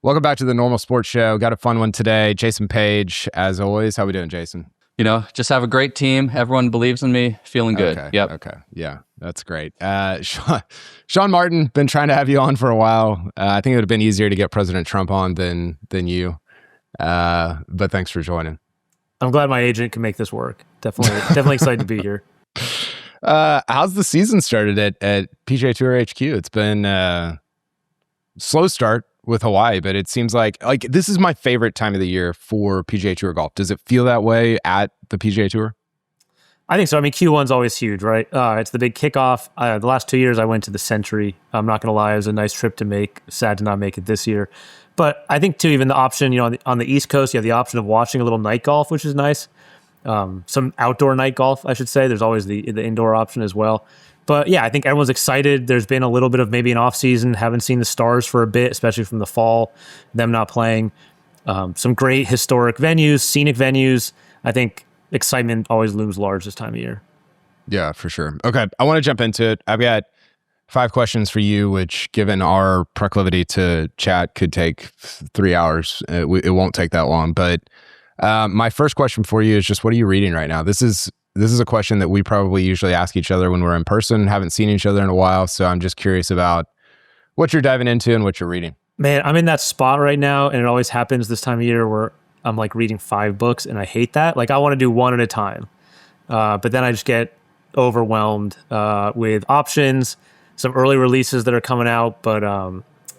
Welcome back to the Normal Sports Show. Got a fun one today. Jason Page, as always. How we doing, Jason? Just have a great team. Everyone believes in me. Feeling good. Okay. Yeah, that's great. Sean Martin, been trying to have you on for a while. I think it would have been easier to get President Trump on than you. But thanks for joining. I'm glad my agent can make this work. Definitely excited to be here. How's the season started at PGA Tour HQ? It's been a slow start with Hawaii, but it seems like this is my favorite time of the year for PGA Tour golf. Does it feel that way at the PGA Tour? I think so. I mean, Q1's always huge, right? It's the big kickoff. The last 2 years I went to the Century. I'm not going to lie, it was a nice trip to make. Sad to not make it this year. But I think too, even the option, on the East Coast, you have the option of watching a little night golf, which is nice. Some outdoor night golf, I should say. There's always the indoor option as well. But yeah, I think everyone's excited. There's been a little bit of maybe an off season. Haven't seen the stars for a bit, especially from the fall, them not playing. Some great historic venues, scenic venues. I think excitement always looms large this time of year. Yeah, for sure. Okay, I want to jump into it. I've got 5 questions for you, which given our proclivity to chat could take 3 hours. It won't take that long. But my first question for you is just, what are you reading right now? This is a question that we probably usually ask each other when we're in person, haven't seen each other in a while. So I'm just curious about what you're diving into and what you're reading. Man, I'm in that spot right now. And it always happens this time of year where I'm like reading 5 books and I hate that. Like I want to do one at a time. But then I just get overwhelmed with options, some early releases that are coming out. But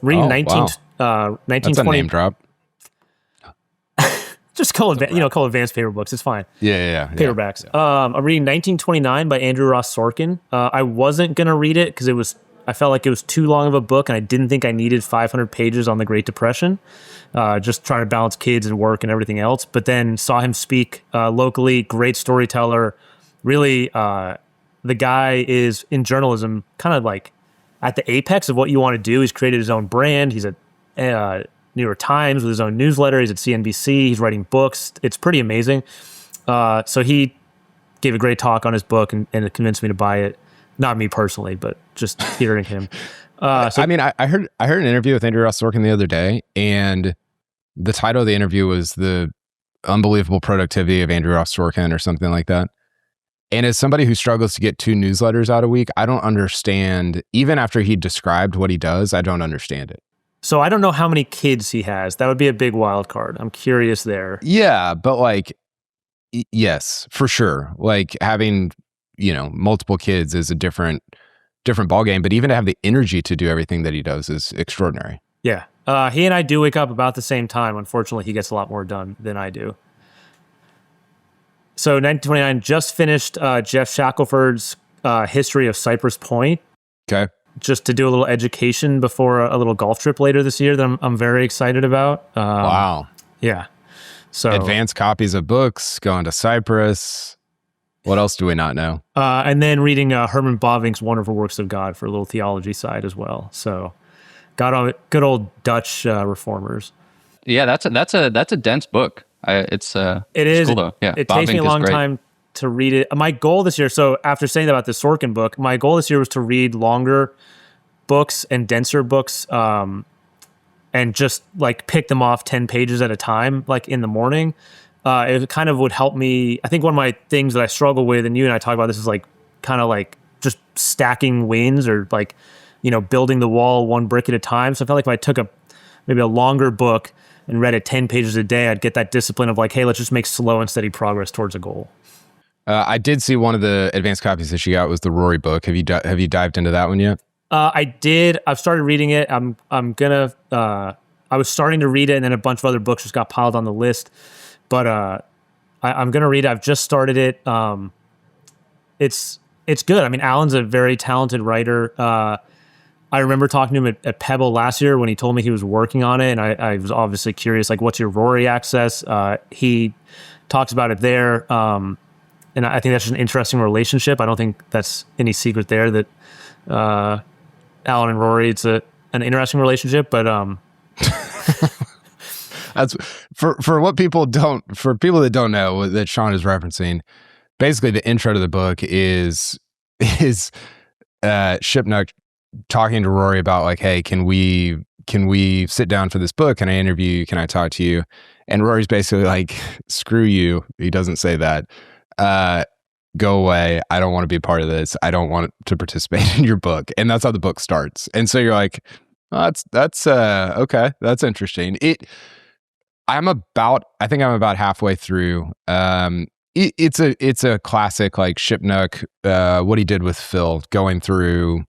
reading 1920. That's a name drop. Just call advanced paper books. It's fine. Yeah. Paperbacks. Yeah. I'm reading 1929 by Andrew Ross Sorkin. I wasn't going to read it because I felt like it was too long of a book and I didn't think I needed 500 pages on the Great Depression. Just trying to balance kids and work and everything else. But then saw him speak locally, great storyteller. Really, the guy is in journalism kind of like at the apex of what you want to do. He's created his own brand. He's at New York Times with his own newsletter. He's at CNBC. He's writing books. It's pretty amazing. So he gave a great talk on his book and it convinced me to buy it. Not me personally, but just hearing him. I heard an interview with Andrew Ross Sorkin the other day, and the title of the interview was The Unbelievable Productivity of Andrew Ross Sorkin or something like that. And as somebody who struggles to get 2 newsletters out a week, I don't understand, even after he described what he does, I don't understand it. So I don't know how many kids he has. That would be a big wild card. I'm curious there. Yeah, but yes, for sure. Like having, multiple kids is a different ballgame. But even to have the energy to do everything that he does is extraordinary. Yeah. He and I do wake up about the same time. Unfortunately, he gets a lot more done than I do. So 1929 just finished Jeff Shackelford's History of Cypress Point. Okay. Just to do a little education before a little golf trip later this year that I'm very excited about. Wow. Yeah. So advanced copies of books, going to Cyprus. What else do we not know? And then reading Herman Bavinck's Wonderful Works of God for a little theology side as well. So got on good old Dutch reformers. Yeah, that's a dense book. It is. Cool though. Yeah, it takes me a long time to read it. My goal this year, so after saying about the Sorkin book, my goal this year was to read longer books and denser books and just like pick them off 10 pages at a time, like in the morning. It kind of would help me. I think one of my things that I struggle with, and you and I talk about this, is like kind of like just stacking wins or like, building the wall one brick at a time. So I felt like if I took maybe a longer book and read it 10 pages a day, I'd get that discipline of like, hey, let's just make slow and steady progress towards a goal. I did see one of the advanced copies that you got was the Rory book. Have you dived into that one yet? I did. I've started reading it. I was starting to read it, and then a bunch of other books just got piled on the list. But I'm gonna read it. I've just started it. It's good. I mean, Alan's a very talented writer. I remember talking to him at Pebble last year when he told me he was working on it, and I was obviously curious, like, what's your Rory access? He talks about it there. And I think that's just an interesting relationship. I don't think that's any secret there that Alan and Rory, it's an interesting relationship. But that's for people that don't know that Sean is referencing. Basically, the intro to the book is Shipnuck talking to Rory about like, hey, can we can we sit down for this book? Can I interview you? Can I talk to you? And Rory's basically like, screw you. He doesn't say that. Go away. I don't want to be a part of this. I don't want to participate in your book. And that's how the book starts. And so you're like, oh, that's okay. That's interesting. I think I'm about halfway through. It's a classic like Shipnuck, what he did with Phil, going through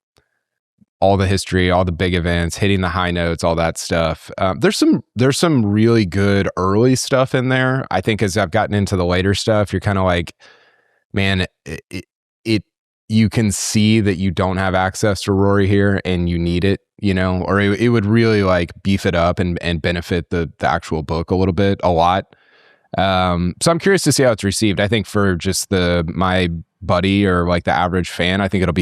all the history, all the big events, hitting the high notes, all that stuff. There's some really good early stuff in there. I think as I've gotten into the later stuff, you're kind of like, man, you can see that you don't have access to Rory here and you need it, or it would really like beef it up and benefit the actual book a lot. So I'm curious to see how it's received. I think for just my buddy or like the average fan, I think it's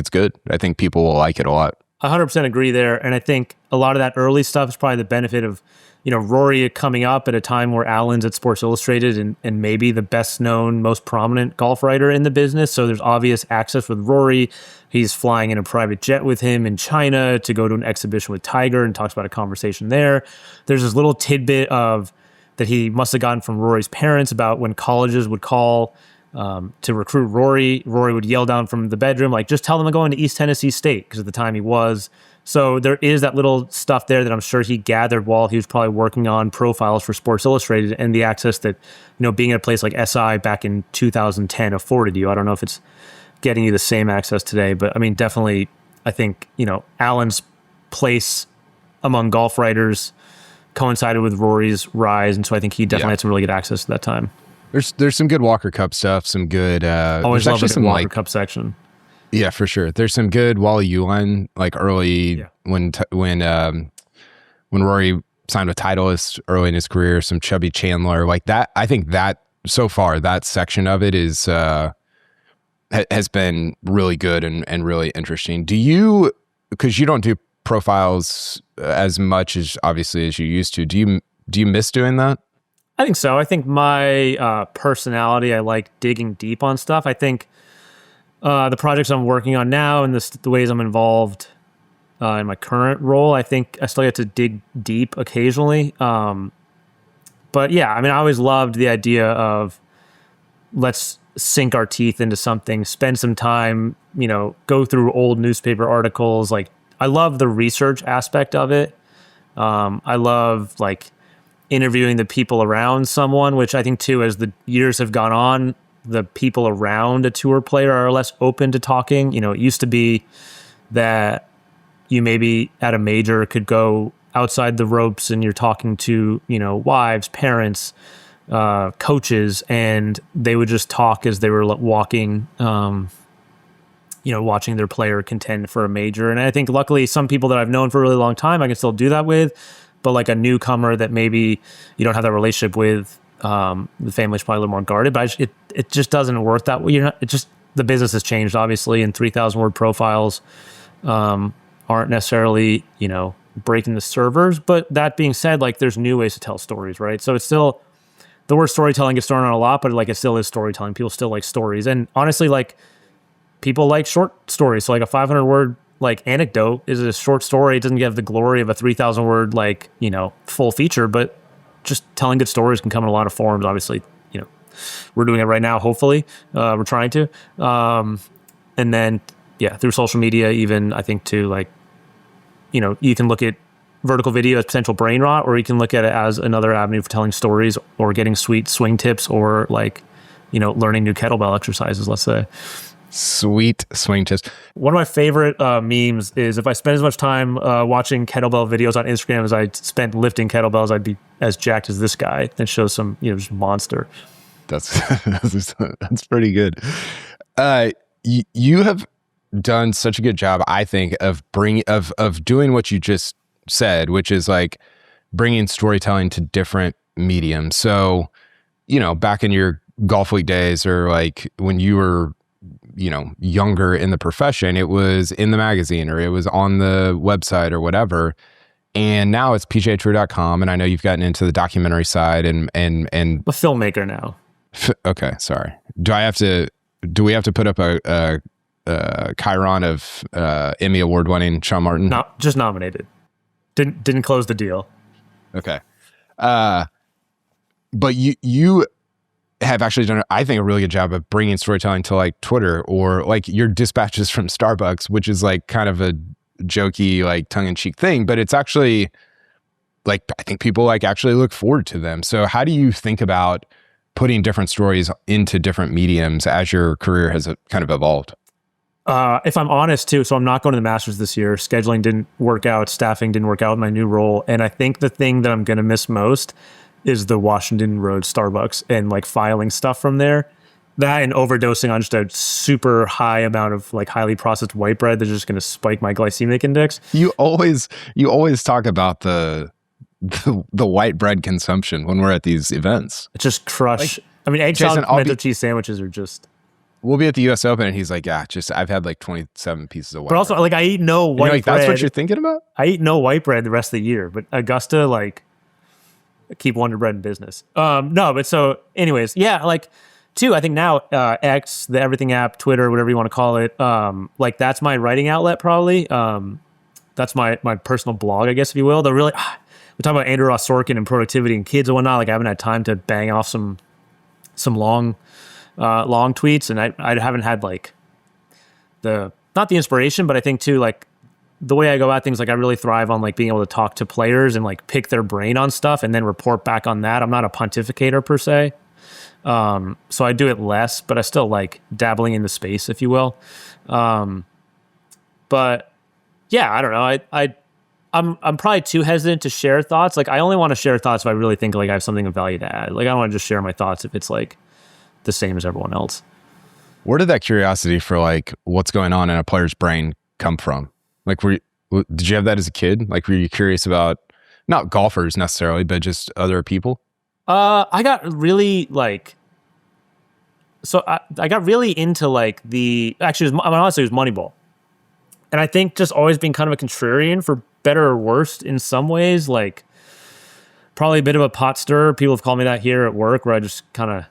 good. I think people will like it a lot. 100% agree there. And I think a lot of that early stuff is probably the benefit of, Rory coming up at a time where Alan's at Sports Illustrated and maybe the best known, most prominent golf writer in the business. So there's obvious access with Rory. He's flying in a private jet with him in China to go to an exhibition with Tiger and talks about a conversation there. There's this little tidbit of that he must have gotten from Rory's parents about when colleges would call to recruit Rory. Rory would yell down from the bedroom, like, just tell them I'm going to East Tennessee State, because at the time he was. So there is that little stuff there that I'm sure he gathered while he was probably working on profiles for Sports Illustrated, and the access that, being at a place like SI back in 2010 afforded you. I don't know if it's getting you the same access today, but I mean, definitely, I think, Alan's place among golf writers coincided with Rory's rise, and so I think he definitely had some really good access at that time. There's some good Walker Cup stuff, some good always love the Walker Cup section. Yeah, for sure. There's some good Wally Uline, like early when Rory signed with Titleist early in his career, some Chubby Chandler, like that. I think that so far that section of it is has been really good and really interesting. Do you, because you don't do profiles as much as obviously as you used to, do you miss doing that? I think so. I think my personality, I like digging deep on stuff. I think the projects I'm working on now and the ways I'm involved in my current role, I think I still get to dig deep occasionally. But yeah, I mean, I always loved the idea of let's sink our teeth into something, spend some time, go through old newspaper articles. Like, I love the research aspect of it. I love like interviewing the people around someone, which I think too, as the years have gone on, the people around a tour player are less open to talking. It used to be that you maybe at a major could go outside the ropes and you're talking to, wives, parents, coaches, and they would just talk as they were walking, watching their player contend for a major. And I think luckily some people that I've known for a really long time, I can still do that with, but like a newcomer that maybe you don't have that relationship with, the family's probably a little more guarded, but it just doesn't work that way. The business has changed, obviously, and 3,000 word profiles aren't necessarily, breaking the servers. But that being said, like, there's new ways to tell stories, right? So it's still, the word storytelling gets thrown around a lot, but like it still is storytelling. People still like stories. And honestly, like, people like short stories. So like a 500 word like anecdote is a short story. It doesn't give the glory of a 3,000 word like, full feature, but just telling good stories can come in a lot of forms. Obviously, we're doing it right now. Hopefully, we're trying to, and then through social media, even I think too, like, you can look at vertical video as potential brain rot, or you can look at it as another avenue for telling stories or getting sweet swing tips, or like, learning new kettlebell exercises. Let's say. Sweet swing tips. One of my favorite memes is if I spend as much time watching kettlebell videos on Instagram as I spent lifting kettlebells, I'd be as jacked as this guy. That shows some, just monster. That's pretty good. You have done such a good job, I think, of doing what you just said, which is like bringing storytelling to different mediums. So, back in your Golf Week days, or like when you were younger in the profession, it was in the magazine or it was on the website or whatever. And now it's pgatrue.com. And I know you've gotten into the documentary side and a filmmaker now. Okay. Sorry. Do we have to put up a Chiron of Emmy award-winning Sean Martin? Not just nominated. Didn't close the deal. Okay. But you have actually done, I think, a really good job of bringing storytelling to like Twitter or like your dispatches from Starbucks, which is like kind of a jokey, like tongue-in-cheek thing, but it's actually like, I think people like actually look forward to them. So how do you think about putting different stories into different mediums as your career has kind of evolved? If I'm honest too, so I'm not going to the Masters this year. Scheduling didn't work out. Staffing didn't work out in my new role. And I think the thing that I'm going to miss most is the Washington Road Starbucks and like filing stuff from there. That and overdosing on just a super high amount of like highly processed white bread that's just going to spike my glycemic index. You always talk about the white bread consumption when we're at these events. It's just crush. Like, I mean, egg salad and pimento cheese sandwiches are just... We'll be at the U.S. Open, and he's like, yeah, I've had like 27 pieces of white bread. But also, like, I eat no white bread. That's what you're thinking about? I eat no white bread the rest of the year, but Augusta, like, keep Wonder Bread in business. No, but so, anyways, yeah, like, too, I think now X, the Everything app, Twitter, whatever you want to call it, like, that's my writing outlet, probably. That's my personal blog, I guess, if you will. Though really... we talk about Andrew Ross Sorkin and productivity and kids and whatnot. Like I haven't had time to bang off some long tweets, and I haven't had like not the inspiration, but I think too like the way I go about things. Like I really thrive on like being able to talk to players and like pick their brain on stuff and then report back on that. I'm not a pontificator per se, so I do it less, but I still like dabbling in the space, if you will. But yeah, I don't know. I'm probably too hesitant to share thoughts. Like I only want to share thoughts if I really think like I have something of value to add. Like I don't want to just share my thoughts if it's like the same as everyone else. Where did that curiosity for like what's going on in a player's brain come from? Like did you have that as a kid? Like were you curious about not golfers necessarily, but just other people? I got really like, so I got really into like honestly it was Moneyball. And I think just always being kind of a contrarian for better or worse in some ways, like probably a bit of a pot stirrer. People have called me that here at work where I just kind of,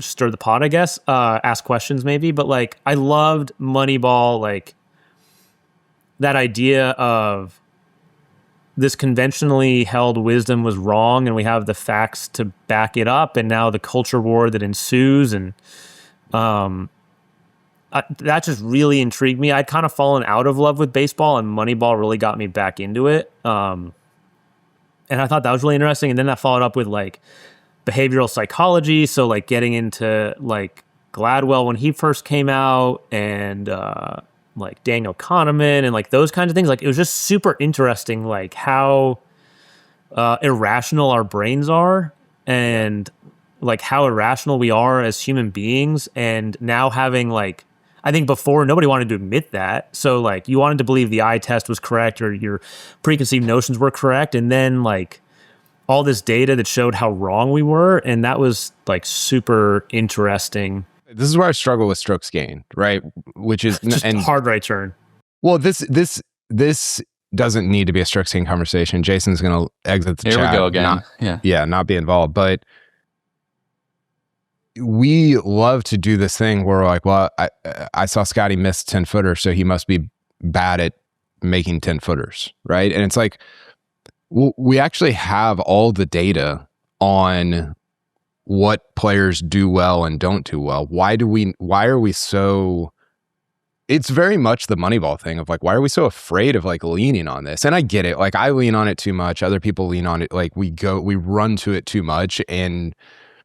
stir the pot, I guess, ask questions maybe. But like, I loved Moneyball, like that idea of this conventionally held wisdom was wrong and we have the facts to back it up. And now the culture war that ensues and, that just really intrigued me. I'd kind of fallen out of love with baseball, and Moneyball really got me back into it. And I thought that was really interesting. And then that followed up with like behavioral psychology. So like getting into like Gladwell when he first came out, and like Daniel Kahneman and like those kinds of things. Like it was just super interesting, like how irrational our brains are, and like how irrational we are as human beings. And now having like, I think before nobody wanted to admit that. So like you wanted to believe the eye test was correct or your preconceived notions were correct. And then like all this data that showed how wrong we were. And that was like super interesting. This is where I struggle with strokes gained, right? Which is just a hard right turn. Well, this doesn't need to be a strokes gained conversation. Jason's going to exit the chat. Here we go again. Not be involved. But we love to do this thing where we're like, well, I saw Scotty miss 10-footer, so he must be bad at making 10-footers, right? And it's like, we actually have all the data on what players do well and don't do well. Why are we so... It's very much the Moneyball thing of like, why are we so afraid of like leaning on this? And I get it. Like I lean on it too much. Other people lean on it. Like we run to it too much and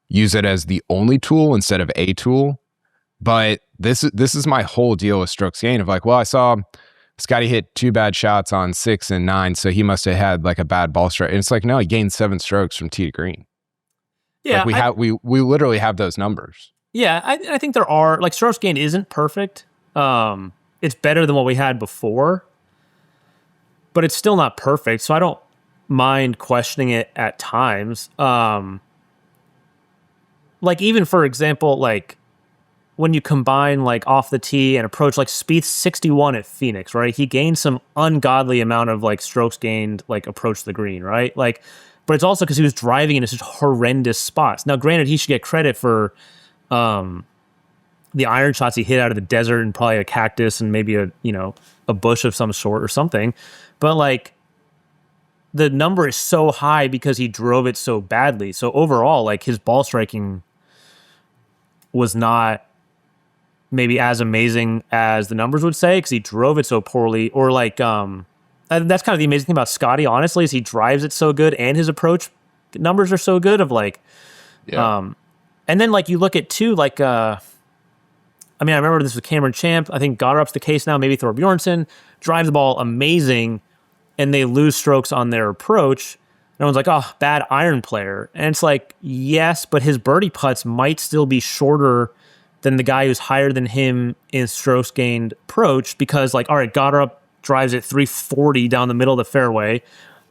use it as the only tool instead of a tool. But this is my whole deal with strokes gained of like, well, I saw Scotty hit 2 bad shots on 6 and 9, so he must have had like a bad ball strike. And it's like, no, he gained 7 strokes from tee to green. Yeah, like we literally have those numbers. Yeah, I think there are like strokes gained isn't perfect. It's better than what we had before, but it's still not perfect. So I don't mind questioning it at times. Like even for example, like when you combine like off the tee and approach, like Spieth's 61 at Phoenix, right? He gained some ungodly amount of like strokes gained, like approach the green, right? Like, but it's also because he was driving into such horrendous spots. Now, granted, he should get credit for the iron shots he hit out of the desert and probably a cactus and maybe a bush of some sort or something. But like the number is so high because he drove it so badly. So overall, like his ball striking was not maybe as amazing as the numbers would say because he drove it so poorly. Or like that's kind of the amazing thing about Scotty, honestly, is he drives it so good and his approach numbers are so good of like and then like you look at too like I remember this with Cameron Champ. I think Gotterup's the case now. Maybe Thor Bjornsson drives the ball amazing, and they lose strokes on their approach. Everyone's like, oh, bad iron player. And it's like, yes, but his birdie putts might still be shorter than the guy who's higher than him in strokes gained approach because, like, all right, Gotterup drives it 340 down the middle of the fairway,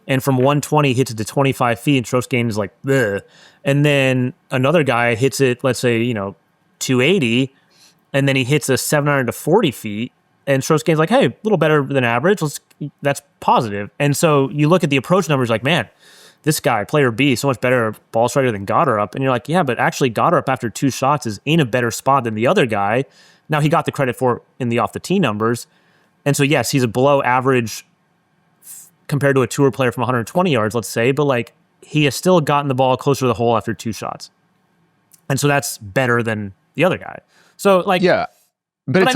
and from 120 hits it to 25 feet, and strokes gained is like, bleh. And then another guy hits it, let's say, 280, and then he hits a 700 to 40 feet, and strokes gain's like, hey, a little better than average. That's positive. And so you look at the approach numbers like, man, this guy, player B, so much better ball striker than Gotterup. And you're like, yeah, but actually Gotterup after 2 shots is in a better spot than the other guy. Now he got the credit for it in the off the tee numbers. And so yes, he's a below average compared to a tour player from 120 yards, let's say, but like he has still gotten the ball closer to the hole after 2 shots. And so that's better than the other guy. So like, yeah, but it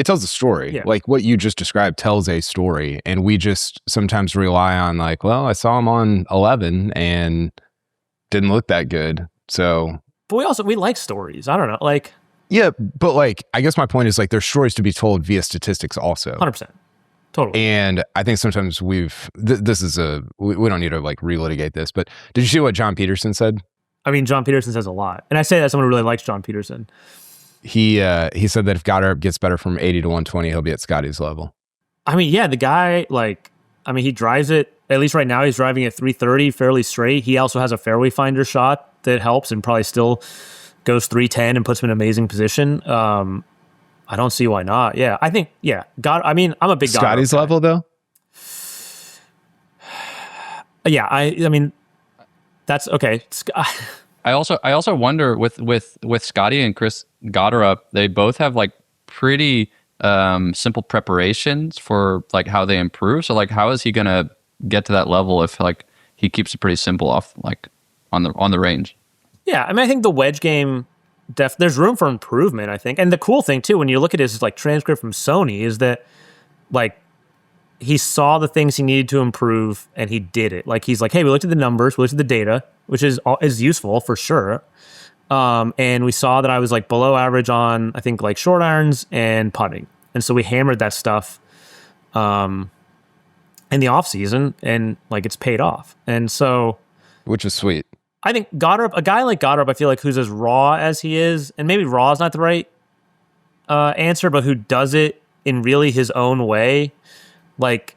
tells a story. Yeah. Like what you just described tells a story, and we just sometimes rely on like, well, I saw him on 11 and didn't look that good. So, but we like stories. I don't know, like, yeah, but like, I guess my point is like, there's stories to be told via statistics also. 100%. Totally. And I think sometimes we don't need to like relitigate this, but did you see what John Peterson said? I mean, John Peterson says a lot. And I say that as someone who really likes John Peterson. He said that if Gotterup gets better from 80 to 120, he'll be at Scotty's level. I mean, yeah, the guy, he drives it, at least right now, he's driving at 330 fairly straight. He also has a fairway finder shot that helps and probably still goes 310 and puts him in an amazing position. I don't see why not. Yeah, I think, yeah. I'm a big Scotty's level, though? Yeah, I mean, that's okay. I also wonder with Scotty and Chris Gotterup, they both have like pretty simple preparations for like how they improve. So like, how is he gonna get to that level if like he keeps it pretty simple off like on the range? Yeah, I mean, I think the wedge game, there's room for improvement, I think. And the cool thing too, when you look at his like transcript from Sony, is that like he saw the things he needed to improve and he did it. Like he's like, hey, we looked at the numbers, we looked at the data, which is useful for sure. And we saw that I was like below average on, I think, like short irons and putting. And so we hammered that stuff in the off season, and like it's paid off. And so, which is sweet. I think a guy like Gotterup, I feel like who's as raw as he is, and maybe raw is not the right answer, but who does it in really his own way. Like,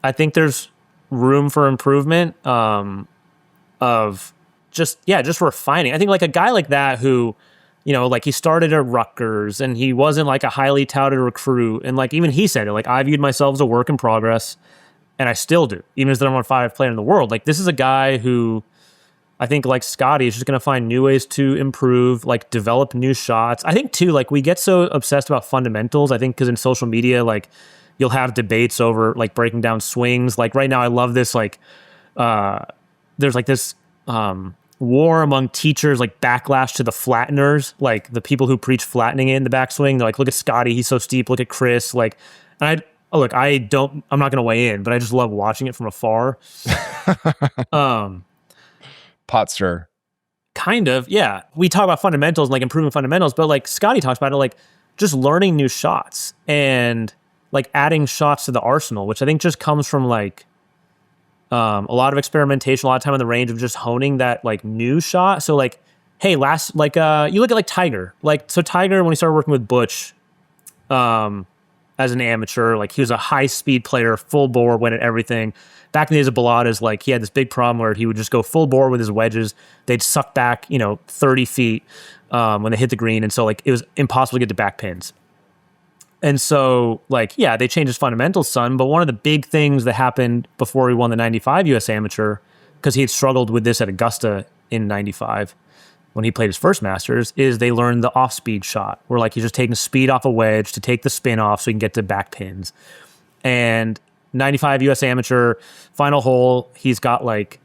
I think there's room for improvement of just refining. I think like a guy like that who, like he started at Rutgers and he wasn't like a highly touted recruit. And like, even he said it, like, I viewed myself as a work in progress, and I still do, even as the number 5 player in the world. Like, this is a guy who I think like Scotty is just going to find new ways to improve, like develop new shots. I think too, like we get so obsessed about fundamentals. I think because in social media, like you'll have debates over like breaking down swings. Like right now, I love this, like there's like this war among teachers, like backlash to the flatteners, like the people who preach flattening it in the backswing. They're like, look at Scotty, he's so steep. Look at Chris. Like, and I'm not going to weigh in, but I just love watching it from afar. Pot stir. Kind of, yeah. We talk about fundamentals and like improving fundamentals, but like Scotty talks about it, like just learning new shots and like adding shots to the arsenal, which I think just comes from like a lot of experimentation, a lot of time on the range of just honing that like new shot. So like, hey, you look at like Tiger. Like, so Tiger, when he started working with Butch as an amateur, like he was a high speed player, full bore, went at everything. Back in the days of Baladas, like he had this big problem where he would just go full bore with his wedges. They'd suck back, 30 feet when they hit the green. And so like it was impossible to get to back pins. And so like, yeah, they changed his fundamentals some, but one of the big things that happened before he won the 95 US Amateur, because he had struggled with this at Augusta in 95, when he played his first Masters, is they learned the off-speed shot, where like he's just taking speed off a wedge to take the spin off so he can get to back pins. And 95 US Amateur final hole, he's got like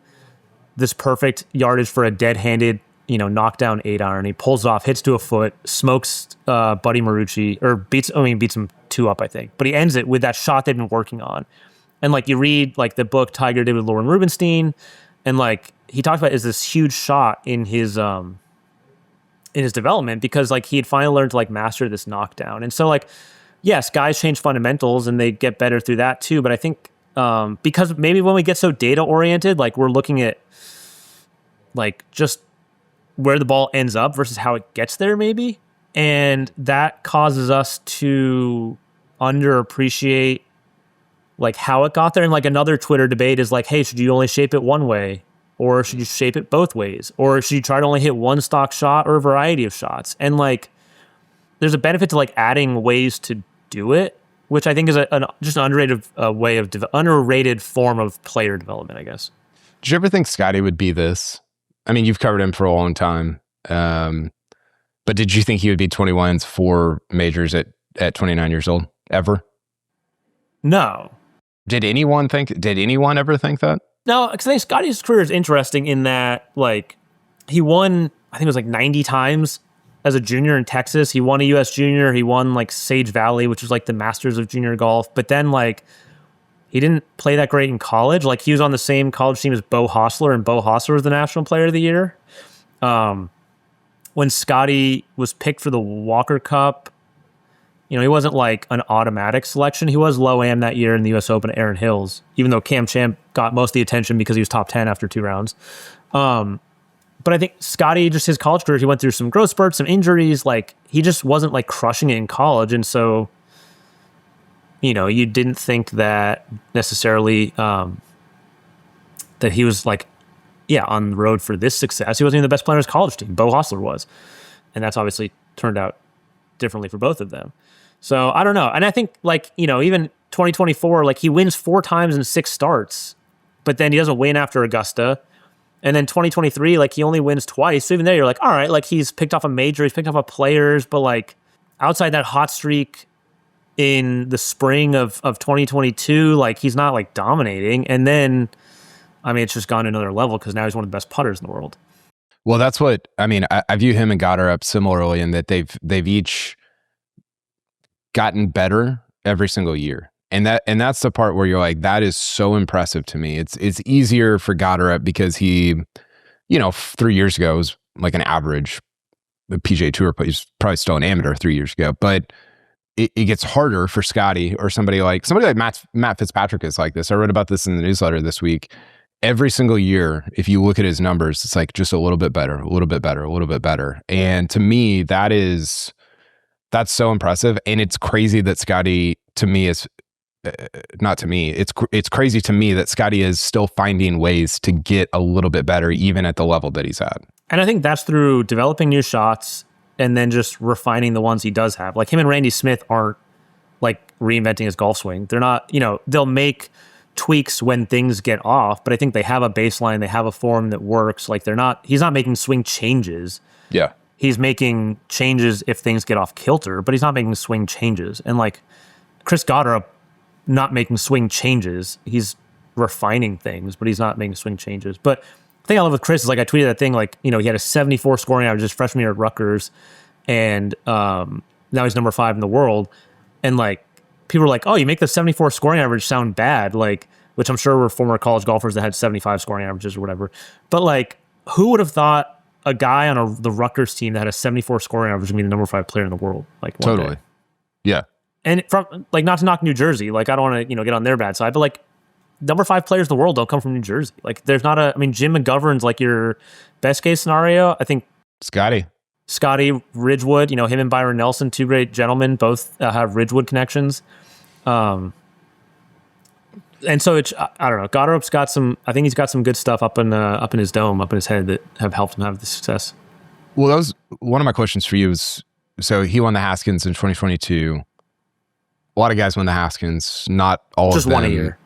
this perfect yardage for a dead-handed, knockdown 8-iron. He pulls it off, hits to a foot, smokes Buddy Marucci, or beats him 2 up, I think. But he ends it with that shot they've been working on. And like you read like the book Tiger did with Lauren Rubinstein, and like he talked about is this huge shot in his development, because like he had finally learned to like master this knockdown. And so like, yes, guys change fundamentals and they get better through that too. But I think because maybe when we get so data oriented, like we're looking at like just where the ball ends up versus how it gets there maybe. And that causes us to underappreciate like how it got there. And like another Twitter debate is like, hey, should you only shape it one way? Or should you shape it both ways? Or should you try to only hit one stock shot or a variety of shots? And like, there's a benefit to like adding ways to do it, which I think is just an underrated underrated form of player development, I guess. Did you ever think Scotty would be this? I mean, you've covered him for a long time. But did you think he would be 21s for majors at 29 years old ever? No. Did anyone ever think that? No, because I think Scotty's career is interesting in that, like, he won, I think it was like 90 times as a junior in Texas. He won a U.S. Junior. He won, like, Sage Valley, which was, like, the Masters of junior golf. But then, like, he didn't play that great in college. Like, he was on the same college team as Bo Hostler, and Bo Hostler was the National Player of the Year. When Scotty was picked for the Walker Cup, he wasn't like an automatic selection. He was low AM that year in the U.S. Open at Erin Hills, even though Cam Champ got most of the attention because he was top 10 after 2 rounds. But I think Scotty, just his college career, he went through some growth spurts, some injuries. Like, he just wasn't like crushing it in college. And so, you didn't think that necessarily that he was like, on the road for this success. He wasn't even the best player on his college team. Bo Hostler was. And that's obviously turned out differently for both of them. So I don't know. And I think like, even 2024, like he wins 4 times in 6 starts, but then he doesn't win after Augusta. And then 2023, like he only wins twice. So even there, you're like, all right, like he's picked off a major, he's picked off a players, but like outside that hot streak in the spring of 2022, like he's not like dominating. And then, I mean, it's just gone to another level because now he's one of the best putters in the world. Well, that's what, I mean, I view him and Gotterup similarly in that they've each gotten better every single year. And that's the part where you're like, that is so impressive to me. It's easier for Gotterup because he, 3 years ago was like an average PGA Tour, but he's probably still an amateur 3 years ago. But it gets harder for Scotty or somebody like Matt Fitzpatrick is like this. I wrote about this in the newsletter this week. Every single year, if you look at his numbers, it's like just a little bit better, a little bit better, a little bit better. And to me, that's so impressive. And it's crazy that Scotty, to me, is not to me. It's crazy to me that Scotty is still finding ways to get a little bit better, even at the level that he's at. And I think that's through developing new shots and then just refining the ones he does have. Like him and Randy Smith aren't like reinventing his golf swing. They're not, they'll make tweaks when things get off, but I think they have a baseline, they have a form that works. Like he's not making swing changes. Yeah. He's making changes if things get off kilter, but he's not making swing changes. And like Chris Gotterup, not making swing changes. He's refining things, but he's not making swing changes. But the thing I love with Chris is like I tweeted that thing like, he had a 74 scoring average his freshman year at Rutgers, and now he's number 5 in the world. And like people were like, oh, you make the 74 scoring average sound bad, like, which I'm sure were former college golfers that had 75 scoring averages or whatever. But like, who would have thought a guy on the Rutgers team that had a 74 scoring average would be the number 5 player in the world? Like totally. Day. Yeah. And from like, not to knock New Jersey, like I don't want to, get on their bad side, but like number 5 players in the world don't come from New Jersey. Like there's not Jim McGovern's like your best case scenario. I think Scotty, Ridgewood, him and Byron Nelson, 2 great gentlemen, both have Ridgewood connections. And so it's, I don't know, Gotterup's got I think he's got some good stuff up in his dome, up in his head that have helped him have the success. Well, that was one of my questions for you so he won the Haskins in 2022. A lot of guys won the Haskins, not all just of them. Just 1 a year.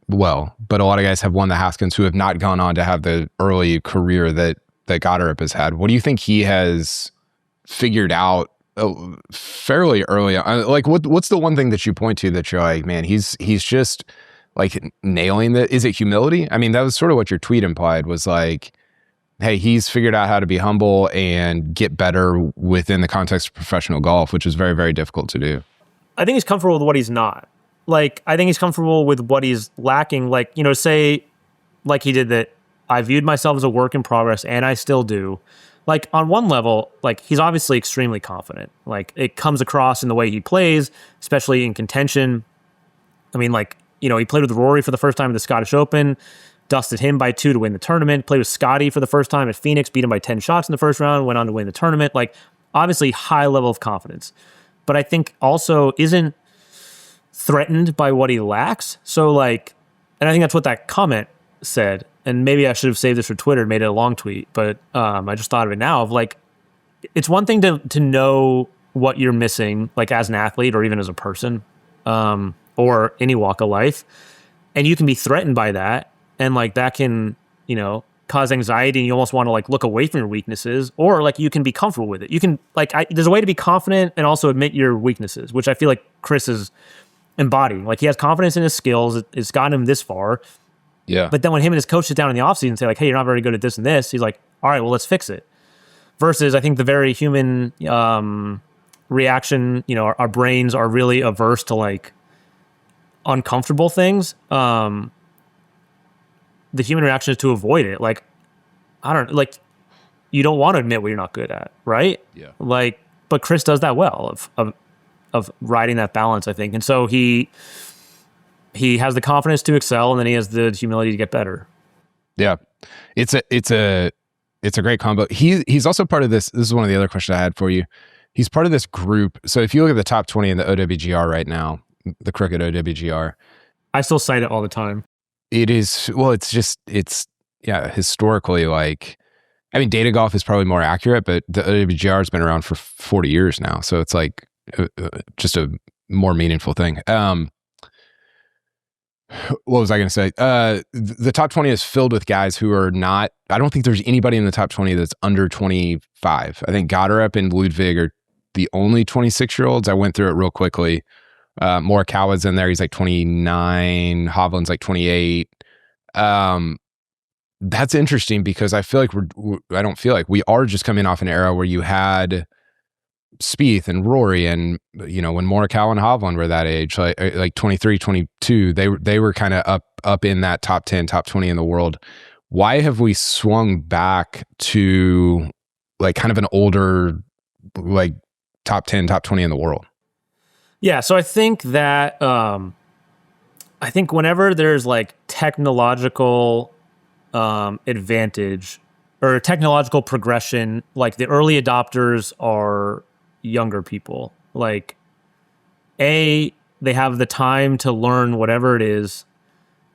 Well, but a lot of guys have won the Haskins who have not gone on to have the early career that that Gotterup has had. What do you think he has figured out fairly early on? Like, what's the one thing that you point to that you're like, man, he's just like nailing the, is it humility? I mean, that was sort of what your tweet implied, was like, hey, he's figured out how to be humble and get better within the context of professional golf, which is very, very difficult to do. I think he's comfortable with what he's not. Like, I think he's comfortable with what he's lacking. Like, you know, say like he did that, I viewed myself as a work in progress, and I still do. Like, on one level, like, he's obviously extremely confident. Like, it comes across in the way he plays, especially in contention. I mean, like, you know, he played with Rory for the first time at the Scottish Open, dusted him by 2 to win the tournament, played with Scotty for the first time at Phoenix, beat him by 10 shots in the first round, went on to win the tournament. Like, obviously, high level of confidence. But I think also isn't threatened by what he lacks. So, like, and I think that's what that comment said. And maybe I should have saved this for Twitter and made it a long tweet, but I just thought of it now, of like, it's one thing to know what you're missing, like as an athlete or even as a person, or any walk of life. And you can be threatened by that. And like, that can, you know, cause anxiety, and you almost want to like look away from your weaknesses, or like you can be comfortable with it. You can like, there's a way to be confident and also admit your weaknesses, which I feel like Chris is embodying. Like, he has confidence in his skills. It's gotten him this far. Yeah. But then when him and his coach sit down in the offseason and say like, hey, you're not very good at this and this, he's like, all right, well, let's fix it. Versus, I think the very human reaction, you know, our brains are really averse to like uncomfortable things. The human reaction is to avoid it. Like, I don't, like, you don't want to admit what you're not good at, right? Yeah. Like, but Chris does that well of riding that balance, I think. And so he has the confidence to excel, and then he has the humility to get better. Yeah. It's a great combo. He's also part of this. This is one of the other questions I had for you. He's part of this group. So if you look at the top 20 in the OWGR right now, the Crooked OWGR, I still cite it all the time. it is, well, it's historically, like, I mean, Data Golf is probably more accurate, but the OWGR has been around for 40 years now. So it's like just a more meaningful thing. What was I going to say? The top 20 is filled with guys who are not, I don't think there's anybody in the top 20 that's under 25. I think Gotterup and Ludwig are the only 26-year-olds. I went through it real quickly. Morikawa's in there. He's like 29. Hovland's like 28. That's interesting because I feel like we are just coming off an era where you had Spieth and Rory, and you know, when Morikawa and Hovland were that age, like 23, 22, they were kind of up in that top 10, top 20 in the world. Why have we swung back to like kind of an older, like top 10, top 20 in the world? Yeah, so I think that whenever there's like technological advantage or technological progression, like the early adopters are younger people. Like, they have the time to learn whatever it is.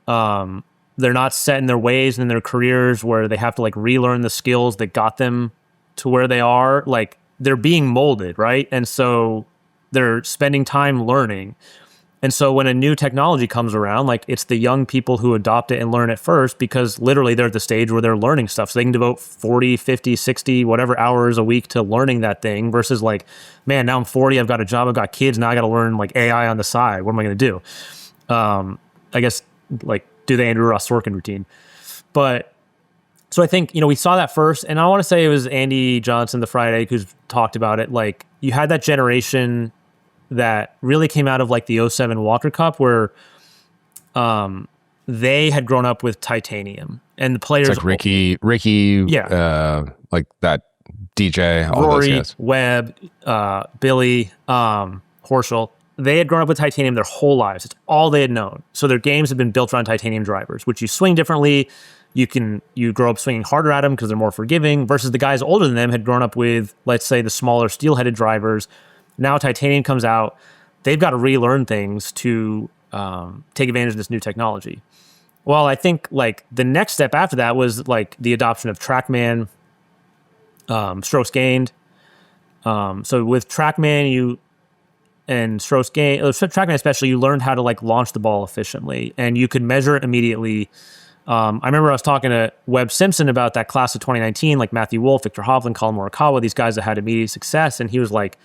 They're not set in their ways and in their careers where they have to like relearn the skills that got them to where they are. Like, they're being molded, right? And so they're spending time learning. And so when a new technology comes around, like, it's the young people who adopt it and learn it first, because literally they're at the stage where they're learning stuff. So they can devote 40, 50, 60, whatever hours a week to learning that thing, versus like, man, now I'm 40, I've got a job, I've got kids, now I got to learn like AI on the side. What am I going to do? I guess like do the Andrew Ross Sorkin routine. But so I think, you know, we saw that first, and I want to say it was Andy Johnson, the Friday, who's talked about it. Like, you had that generation that really came out of like the 07 Walker Cup, where they had grown up with titanium, and the players it's like Ricky, yeah, like that DJ, all Rory, those guys. Webb, Billy, Horschel. They had grown up with titanium their whole lives. It's all they had known. So their games have been built around titanium drivers, which you swing differently. You grow up swinging harder at them because they're more forgiving, versus the guys older than them had grown up with, let's say, the smaller steel-headed drivers. Now titanium comes out. They've got to relearn things to take advantage of this new technology. Well, I think like the next step after that was like the adoption of TrackMan, strokes gained. So with TrackMan, strokes gained, TrackMan especially, you learned how to like launch the ball efficiently, and you could measure it immediately. I remember I was talking to Webb Simpson about that class of 2019, like Matthew Wolff, Victor Hovland, Colin Morikawa, these guys that had immediate success. And he was like,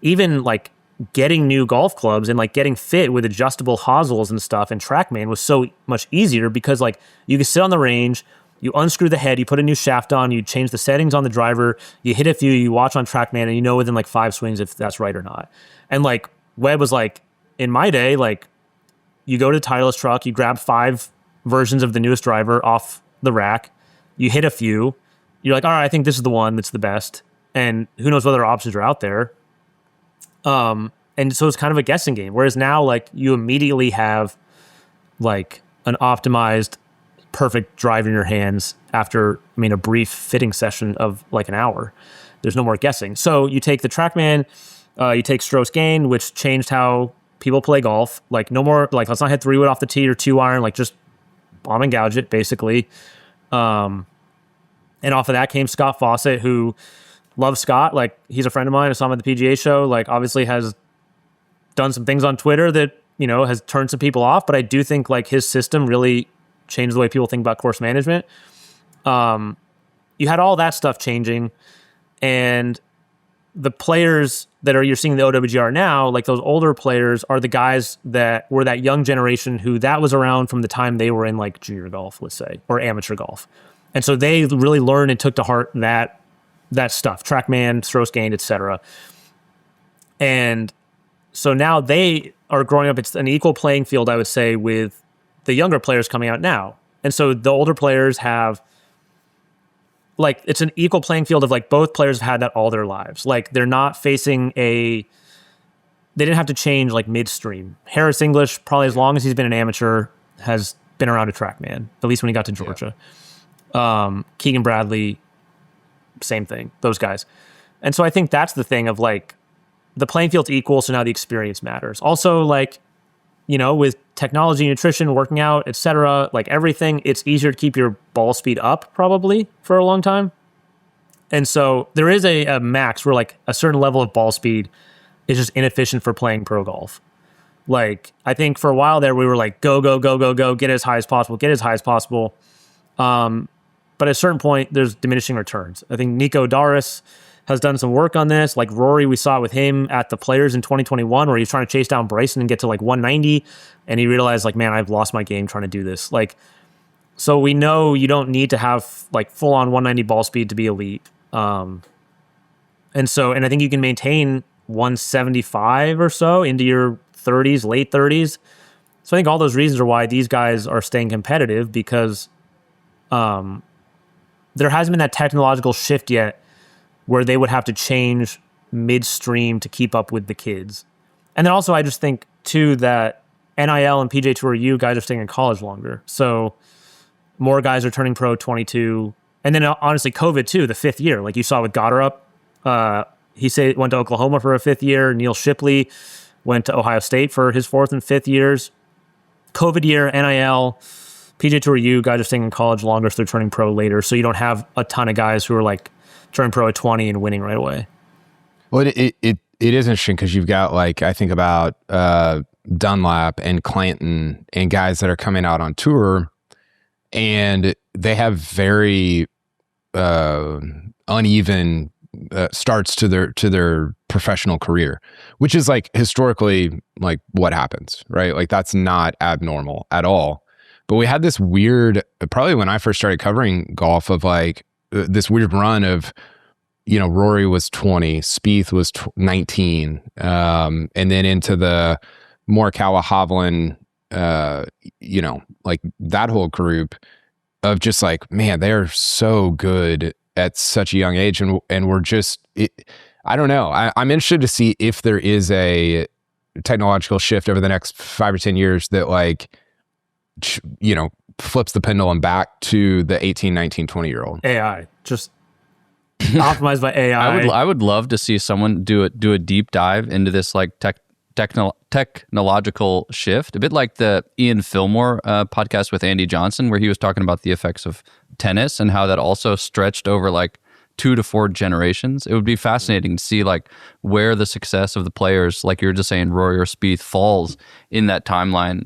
even like getting new golf clubs and like getting fit with adjustable hosels and stuff and TrackMan was so much easier because like you could sit on the range, you unscrew the head, you put a new shaft on, you change the settings on the driver, you hit a few, you watch on TrackMan, and you know within like 5 swings if that's right or not. And like Webb was like, in my day, like you go to the Titleist truck, you grab 5 versions of the newest driver off the rack, you hit a few, you're like, all right, I think this is the one that's the best, and who knows what other options are out there. And so it's kind of a guessing game, whereas now like you immediately have like an optimized perfect drive in your hands after a brief fitting session of like an hour. There's no more guessing. So you take the TrackMan, you take Strokes Gained, which changed how people play golf. Like no more, like let's not hit 3-wood off the tee or 2-iron, like just bomb and gouge it, basically. And off of that came Scott Fawcett, who loves Scott. Like he's a friend of mine. I saw him at the PGA show. Like obviously has done some things on Twitter that, has turned some people off. But I do think like his system really changed the way people think about course management. You had all that stuff changing, and the players that you're seeing the OWGR now, like those older players are the guys that were that young generation who that was around from the time they were in like junior golf, let's say, or amateur golf. And so they really learned and took to heart that stuff, TrackMan, Strokes Gained, etc. And so now they are growing up. It's an equal playing field, I would say, with the younger players coming out now. And so the older players have, like, it's an equal playing field of like both players have had that all their lives. Like they're not facing they didn't have to change like midstream. Harris English, probably as long as he's been an amateur, has been around a TrackMan, at least when he got to Georgia. Yeah. Keegan Bradley, same thing, those guys. And so I think that's the thing of like the playing field's equal, so now the experience matters. Also, like, with technology, nutrition, working out, etc., like everything, it's easier to keep your ball speed up probably for a long time. And so there is a max where like a certain level of ball speed is just inefficient for playing pro golf. Like I think for a while there we were like go, go, go, go, go, get as high as possible, get as high as possible. But at a certain point, there's diminishing returns. I think Nico Daris has done some work on this. Like Rory, we saw it with him at the Players in 2021, where he's trying to chase down Bryson and get to like 190. And he realized like, man, I've lost my game trying to do this. Like, so we know you don't need to have like full on 190 ball speed to be elite. And I think you can maintain 175 or so into your 30s, late 30s. So I think all those reasons are why these guys are staying competitive, because there hasn't been that technological shift yet where they would have to change midstream to keep up with the kids. And then also I just think too that NIL and PGA Tour U guys are staying in college longer. So more guys are turning pro 22. And then honestly, COVID too, the 5th year, like you saw with Gotterup. He went to Oklahoma for a 5th year. Neil Shipley went to Ohio State for his 4th and 5th years. COVID year, NIL, PGA Tour U, guys are staying in college longer, so they're turning pro later. So you don't have a ton of guys who are like turning pro at 20 and winning right away. Well, it is interesting because you've got like, I think about Dunlap and Clanton and guys that are coming out on tour, and they have very uneven starts to their professional career, which is like historically like what happens, right? Like that's not abnormal at all. But we had this weird, probably when I first started covering golf, of like this weird run of, Rory was 20, Spieth was 19, and then into the Morikawa, Hovland, like that whole group of just like, man, they're so good at such a young age, and we're just, I don't know. I'm interested to see if there is a technological shift over the next 5 or 10 years that like, flips the pendulum back to the 18, 19, 20-year-old. AI, just optimized by AI. I would love to see someone do a deep dive into this like technological shift, a bit like the Ian Fillmore podcast with Andy Johnson, where he was talking about the effects of tennis and how that also stretched over like 2 to 4 generations. It would be fascinating to see like where the success of the players, like you were just saying, Rory or Spieth, falls in that timeline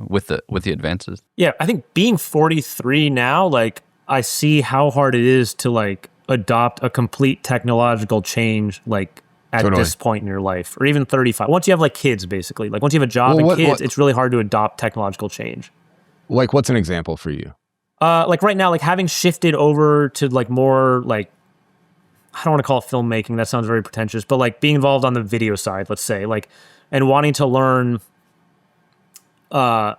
with the advances. Yeah, I think being 43 now, like I see how hard it is to like adopt a complete technological change, like at this point in your life, or even 35. Once you have like kids, basically, like once you have a job and kids, it's really hard to adopt technological change. Like, what's an example for you? Like right now, like having shifted over to like more like, I don't want to call it filmmaking. That sounds very pretentious, but like being involved on the video side, let's say, like, and wanting to learn, not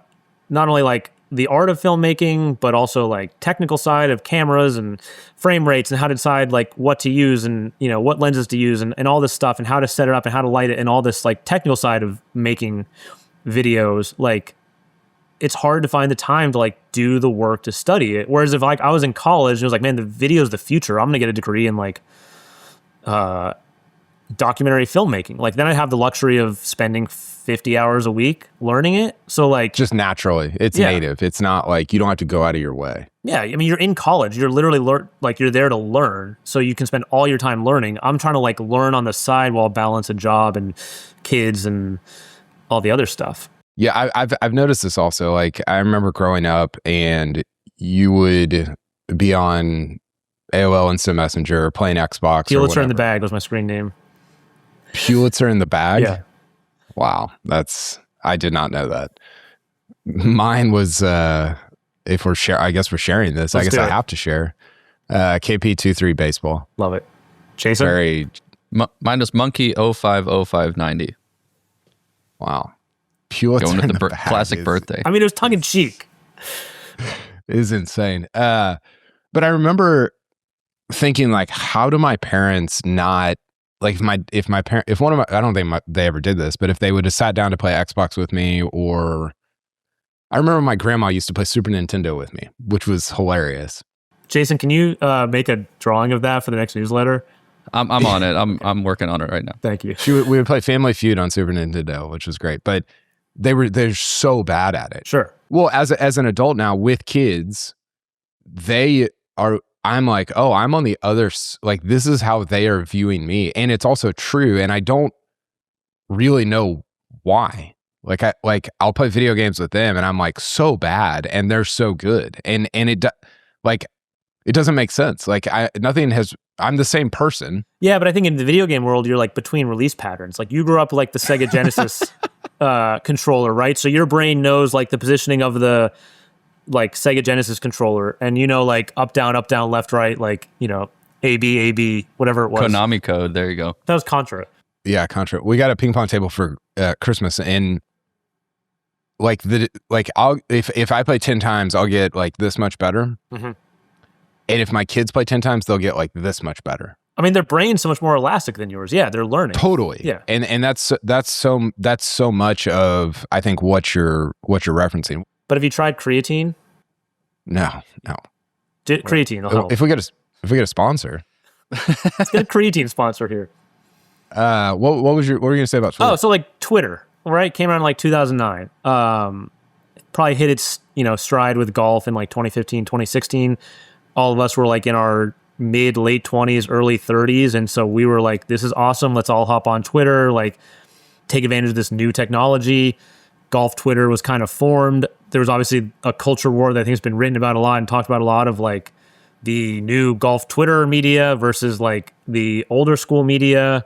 only like the art of filmmaking, but also like technical side of cameras and frame rates and how to decide like what to use and, you know, what lenses to use and all this stuff and how to set it up and how to light it and all this like technical side of making videos. Like, it's hard to find the time to like do the work to study it. Whereas if like I was in college and it was like, man, the video's the future, I'm going to get a degree in like, documentary filmmaking. Like then I have the luxury of spending 50 hours a week learning it. So like just naturally, it's native. It's not like you don't have to go out of your way. Yeah, I mean you're in college. You're literally like you're there to learn. So you can spend all your time learning. I'm trying to like learn on the side while balance a job and kids and all the other stuff. Yeah, I've noticed this also. Like I remember growing up, and you would be on AOL Instant Messenger or playing Xbox. Pulitzer in the Bag was my screen name. Pulitzer in the Bag? Yeah. Wow, I did not know that. Mine was if we're I guess we're sharing this. I guess I have to share. KP23 baseball. Love it. Jason? Mine was Monkey 050590. Wow. Pulitzer going with the Bag classic birthday. I mean, it was tongue in cheek. It is insane. But I remember thinking like, how do my parents not like if one of my, I don't think they ever did this, but if they would have sat down to play Xbox with me, or I remember my grandma used to play Super Nintendo with me, which was hilarious. Jason, can you make a drawing of that for the next newsletter? I'm on it. I'm working on it right now. Thank you. We would play Family Feud on Super Nintendo, which was great, but they're so bad at it. Sure. Well, as an adult now with kids, I'm like, oh, I'm on the other, like, this is how they are viewing me. And it's also true. And I don't really know why. I'll play video games with them and I'm like so bad and they're so good. And it doesn't make sense. Like I'm the same person. Yeah. But I think in the video game world, you're like between release patterns. Like you grew up with like the Sega Genesis controller, right? So your brain knows like the positioning of the like Sega Genesis controller, and you know like up down, left right, like you know A B, whatever it was. Konami code. There you go. That was Contra. Yeah, Contra. We got a ping pong table for Christmas, and I'll if I play 10 times, I'll get like this much better. Mm-hmm. And if my kids play 10 times, they'll get like this much better. I mean, their brain's so much more elastic than yours. Yeah, they're learning. Totally. Yeah. And that's so much of I think what you're referencing. But have you tried creatine? No. Creatine will help. If we get a sponsor. Let's get a creatine sponsor here. What were you going to say about Twitter? Oh, so like Twitter, right? Came around in like 2009. Probably hit its, stride with golf in like 2015, 2016. All of us were like in our late 20s, early 30s. And so we were like, this is awesome. Let's all hop on Twitter, like take advantage of this new technology. Golf Twitter was kind of formed. There was obviously a culture war that I think has been written about a lot and talked about a lot of like the new golf Twitter media versus like the older school media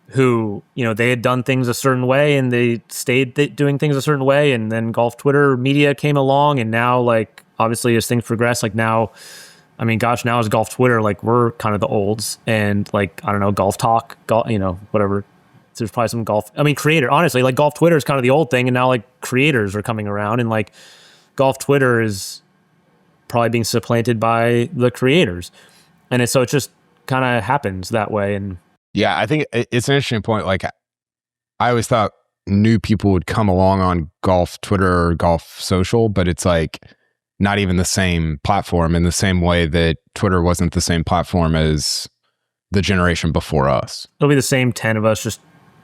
who, they had done things a certain way and they stayed doing things a certain way. And then golf Twitter media came along. And now like, obviously as things progress, like now, I mean, gosh, now as golf Twitter, like we're kind of the olds and like, I don't know, golf talk, whatever. There's probably some golf. I mean, honestly, like golf Twitter is kind of the old thing. And now like creators are coming around and like golf Twitter is probably being supplanted by the creators. And so it just kind of happens that way. And yeah, I think it's an interesting point. Like I always thought new people would come along on golf Twitter or golf social, but it's like not even the same platform in the same way that Twitter wasn't the same platform as the generation before us. It'll be the same 10 of us just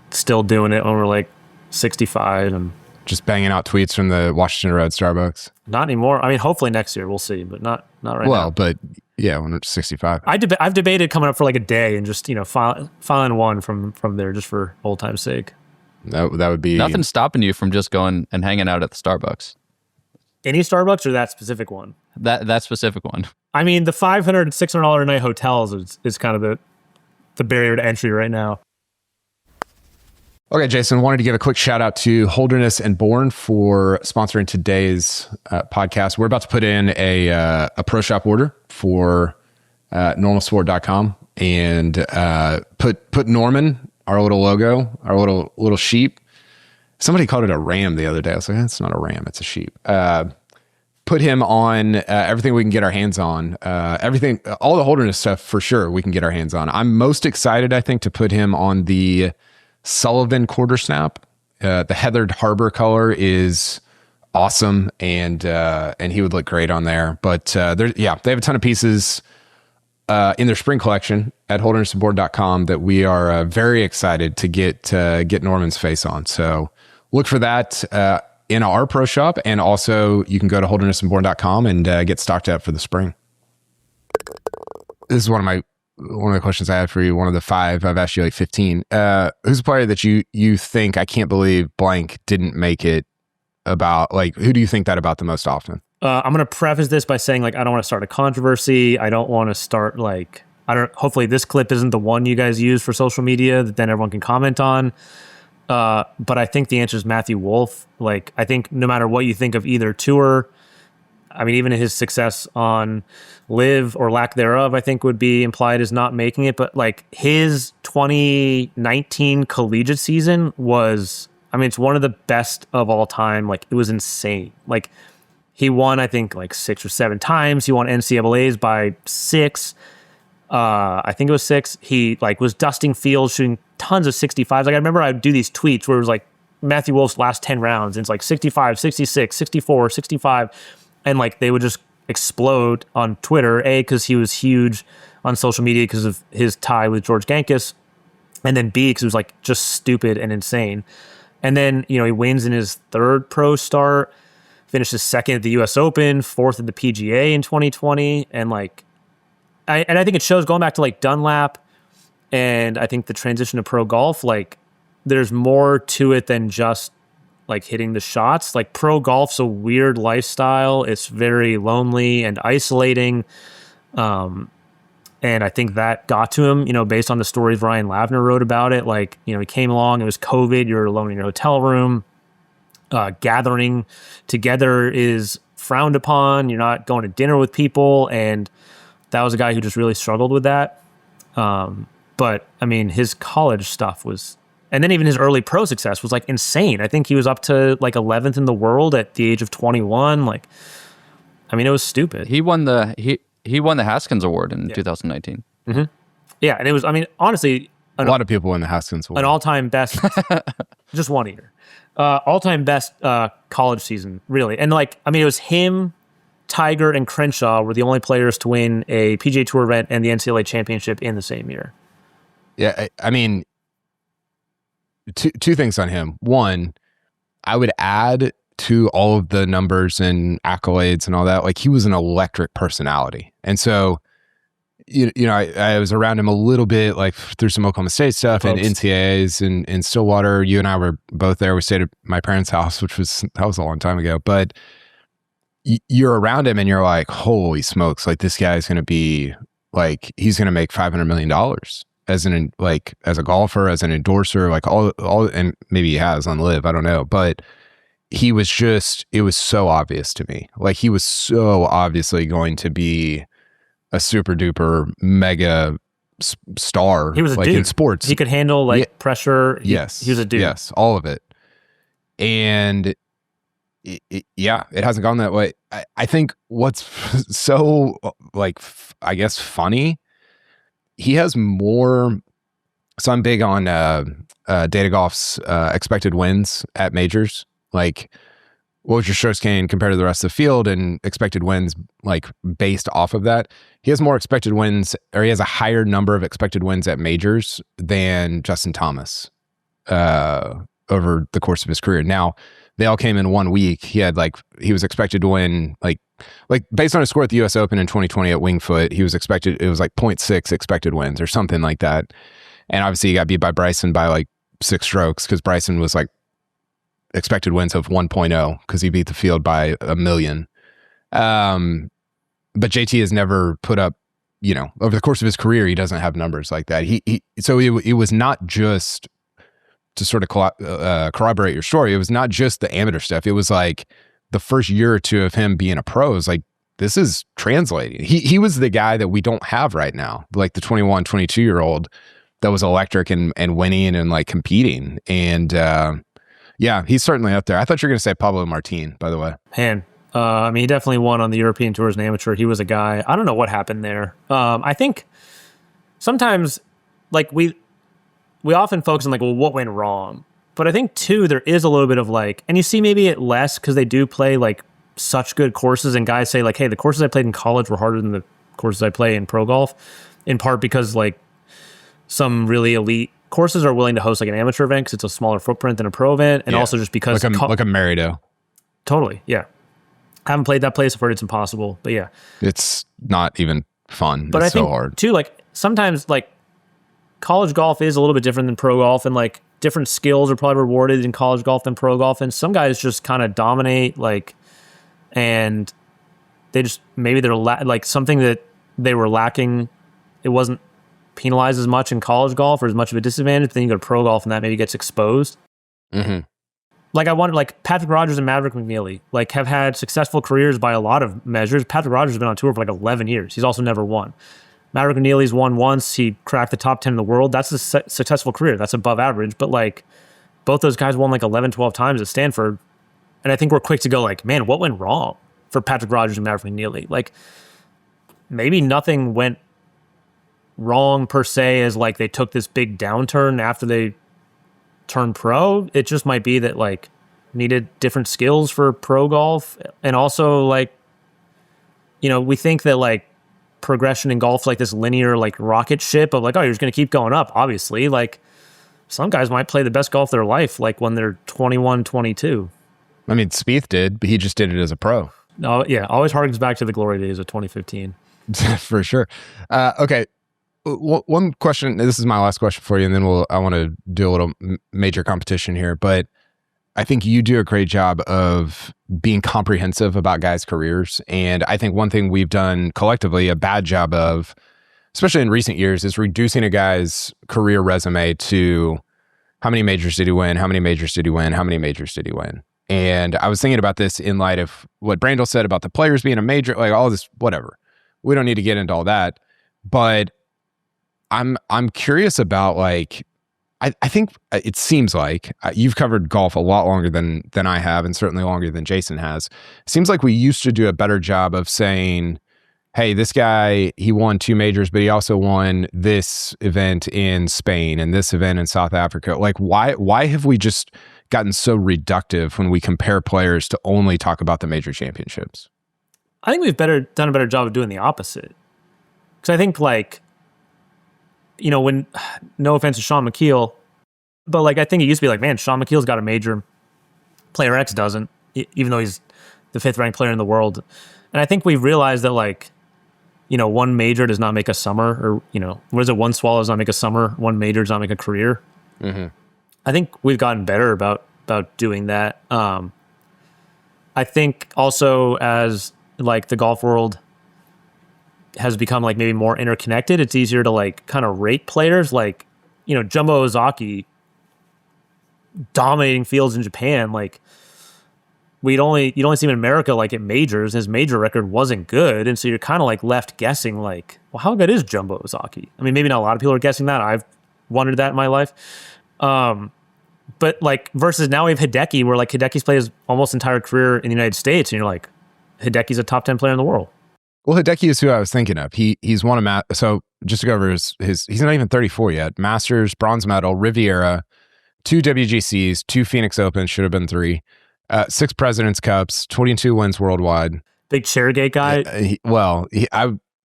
still doing it when we're like 65 and just banging out tweets from the Washington Red Starbucks? Not anymore. I mean, hopefully next year we'll see, but not right now. Well, but yeah, when it's 65. I've debated coming up for like a day and just filing one from there just for old time's sake. That would be nothing stopping you from just going and hanging out at the Starbucks. Any Starbucks or that specific one? That specific one. I mean, the $500, $600 a night hotels is kind of the barrier to entry right now. Okay, Jason, wanted to give a quick shout out to Holderness and Bourne for sponsoring today's podcast. We're about to put in a pro shop order for normalsport.com and put Norman, our little logo, our little sheep. Somebody called it a ram the other day. I was like, it's not a ram, it's a sheep. Put him on everything we can get our hands on. Everything, all the Holderness stuff for sure we can get our hands on. I'm most excited, I think, to put him on the Sullivan quarter snap. The heathered harbor color is awesome, and he would look great on there. But they have a ton of pieces in their spring collection at holdernessandboard.com that we are very excited to get Norman's face on. So look for that in our pro shop, and also you can go to holdernessandboard.com and get stocked up for the spring. This is one of the questions I had for you, one of the 5. I've asked you like 15. Who's a player that you think, I can't believe blank didn't make it about, like, who do you think that about the most often? I'm going to preface this by saying, like, I don't want to start a controversy. I don't want to start, like, hopefully this clip isn't the one you guys use for social media that then everyone can comment on. But I think the answer is Matthew Wolff. Like, I think no matter what you think of either tour, I mean, even his success on Live or lack thereof, I think would be implied as not making it. But like his 2019 collegiate season was, I mean, it's one of the best of all time. Like, it was insane. Like, he won, I think, like 6 or 7 times. He won NCAAs by 6. I think it was 6. He like was dusting fields, shooting tons of 65s. Like, I remember I'd do these tweets where it was like Matthew Wolff's last 10 rounds, and it's like 65, 66, 64, 65. And like they would just explode on Twitter, because he was huge on social media because of his tie with George Gankis, and then B, because it was like just stupid and insane. And then, he wins in his 3rd pro start, finishes 2nd at the US Open, 4th at the PGA in 2020. And like, I think it shows, going back to like Dunlap, and I think the transition to pro golf, like there's more to it than just like hitting the shots. Like, pro golf's a weird lifestyle. It's very lonely and isolating. And I think that got to him, based on the stories Ryan Lavner wrote about it. Like, he came along, it was COVID, you're alone in your hotel room. Gathering together is frowned upon. You're not going to dinner with people. And that was a guy who just really struggled with that. But I mean, his college stuff was, and then even his early pro success was like insane. I think he was up to like 11th in the world at the age of 21. Like, I mean, it was stupid. He won the Haskins Award in 2019. Mm-hmm. Yeah, and it was, I mean, honestly, a lot of people win the Haskins Award. An all-time best, just one year. All-time best college season, really. And like, I mean, it was him, Tiger, and Crenshaw were the only players to win a PGA Tour event and the NCAA championship in the same year. Yeah, I mean, two things on him. One, I would add to all of the numbers and accolades and all that, like, he was an electric personality. And so, I was around him a little bit, like through some Oklahoma State stuff and NCAAs and in Stillwater. You and I were both there. We stayed at my parents' house, that was a long time ago. But you're around him and you're like, holy smokes, like, this guy's going to be like, he's going to make $500 million as a golfer, as an endorser, like all, and maybe he has on Live, I don't know. But it was so obvious to me. Like, he was so obviously going to be a super duper mega star. He was a like dude in sports. He could handle pressure. He was a dude. Yes, all of it. And it hasn't gone that way. I think what's so I guess funny, he has more. So I'm big on Data Golf's expected wins at majors. Like, what was your strokes gain compared to the rest of the field, and expected wins, like, based off of that. He has more expected wins, or he has a higher number of expected wins at majors than Justin Thomas over the course of his career. Now, they all came in 1 week. He was expected to win like based on his score at the US Open in 2020 at Winged Foot, it was like 0.6 expected wins or something like that. And obviously he got beat by Bryson by like 6 strokes because Bryson was like expected wins of 1.0 because he beat the field by 1 million. But JT has never put up, over the course of his career, he doesn't have numbers like that. So it was not just to sort of corroborate your story. It was not just the amateur stuff. It was like the first year or two of him being a pro is like, this is translating. He was the guy that we don't have right now, like the 21, 22-year-old that was electric and winning and like competing. And yeah, he's certainly up there. I thought you were going to say Pablo Martin, by the way. Man, he definitely won on the European Tour as an amateur. He was a guy. I don't know what happened there. I think sometimes like we often focus on like, well, what went wrong? But I think too, there is a little bit of like, and you see maybe it less because they do play like such good courses, and guys say like, hey, the courses I played in college were harder than the courses I play in pro golf, in part because like some really elite courses are willing to host like an amateur event because it's a smaller footprint than a pro event, and also just because like a Merida. Totally, yeah. I haven't played that place. I've heard it's impossible, but yeah, it's not even fun. But it's I think so hard too. Like sometimes, like college golf is a little bit different than pro golf, and like different skills are probably rewarded in college golf than pro golf. And some guys just kind of dominate, like, and they just maybe they're like something that they were lacking. It wasn't penalized as much in college golf or as much of a disadvantage. But then you go to pro golf, and that maybe gets exposed. Mm-hmm. Like I wonder, like Patrick Rogers and Maverick McNeely, like have had successful careers by a lot of measures. Patrick Rogers has been on tour for like 11 years. He's also never won. Maverick McNeely's won once. He cracked the top 10 in the world. That's a successful career. That's above average. But like both those guys won like 11, 12 times at Stanford. And I think we're quick to go like, man, what went wrong for Patrick Rogers and Maverick McNeely? Like maybe nothing went wrong per se as like they took this big downturn after they turned pro. It just might be that like needed different skills for pro golf. And also like, we think that like progression in golf, like this linear, like rocket ship of like, oh, you're just going to keep going up. Obviously, like some guys might play the best golf of their life, like when they're 21, 22. I mean, Spieth did, but he just did it as a pro. Oh yeah. Always harkens back to the glory days of 2015. For sure. Okay. One question, this is my last question for you, and then I want to do a little major competition here, but I think you do a great job of being comprehensive about guys' careers. And I think one thing we've done collectively a bad job of, especially in recent years, is reducing a guy's career resume to how many majors did he win? How many majors did he win? How many majors did he win? And I was thinking about this in light of what Brandel said about the players being a major, like all this, whatever. We don't need to get into all that, but I'm curious about like, I think it seems like you've covered golf a lot longer than I have, and certainly longer than Jason has. It seems like we used to do a better job of saying, hey, this guy, he won 2 majors, but he also won this event in Spain and this event in South Africa. Like, why have we just gotten so reductive when we compare players to only talk about the major championships? I think we've done a better job of doing the opposite. Because I think like, when, no offense to Sean McKeel, but like I think it used to be like, man, Sean McKeel's got a major, player X doesn't, even though he's the 5th ranked player in the world. And I think we've realized that like, one major does not make a summer, or what is it? One swallow does not make a summer. One major does not make a career. Mm-hmm. I think we've gotten better about doing that. I think also as like the golf world has become like maybe more interconnected, it's easier to like kind of rate players. Like, Jumbo Ozaki dominating fields in Japan. Like you'd only see him in America, like at majors. His major record wasn't good. And so you're kind of like left guessing like, well, how good is Jumbo Ozaki? I mean, maybe not a lot of people are guessing that. I've wondered that in my life. But like versus now we have Hideki, where like Hideki's played his almost entire career in the United States. And you're like, Hideki's a top 10 player in the world. Well, Hideki is who I was thinking of. He's won a so just to go over his he's not even 34 yet. Masters, bronze medal, Riviera, 2 WGCs, 2 Phoenix Opens, should have been 3, 6 President's Cups, 22 wins worldwide. Big Chairgate guy.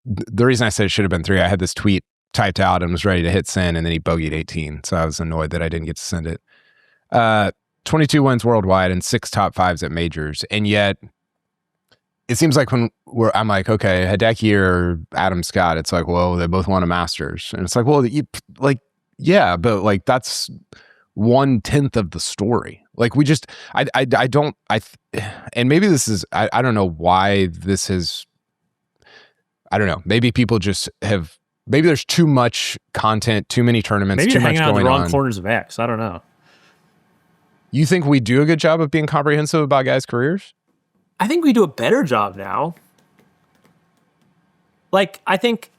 The reason I said it should have been 3, I had this tweet typed out and was ready to hit send, and then he bogeyed 18. So I was annoyed that I didn't get to send it. 22 wins worldwide and 6 top 5s at majors. And yet it seems like I'm like, okay, Hideki or Adam Scott, it's like, well, they both won a Masters. And it's like, well, yeah, but like that's 1/10 of the story. Like we just, and maybe this is, I don't know why this is, I don't know. Maybe people just maybe there's too much content, too many tournaments, maybe too you're much hanging out in going the wrong on. corners of X. I don't know. You think we do a good job of being comprehensive about guys' careers? I think we do a better job now. Like, I think,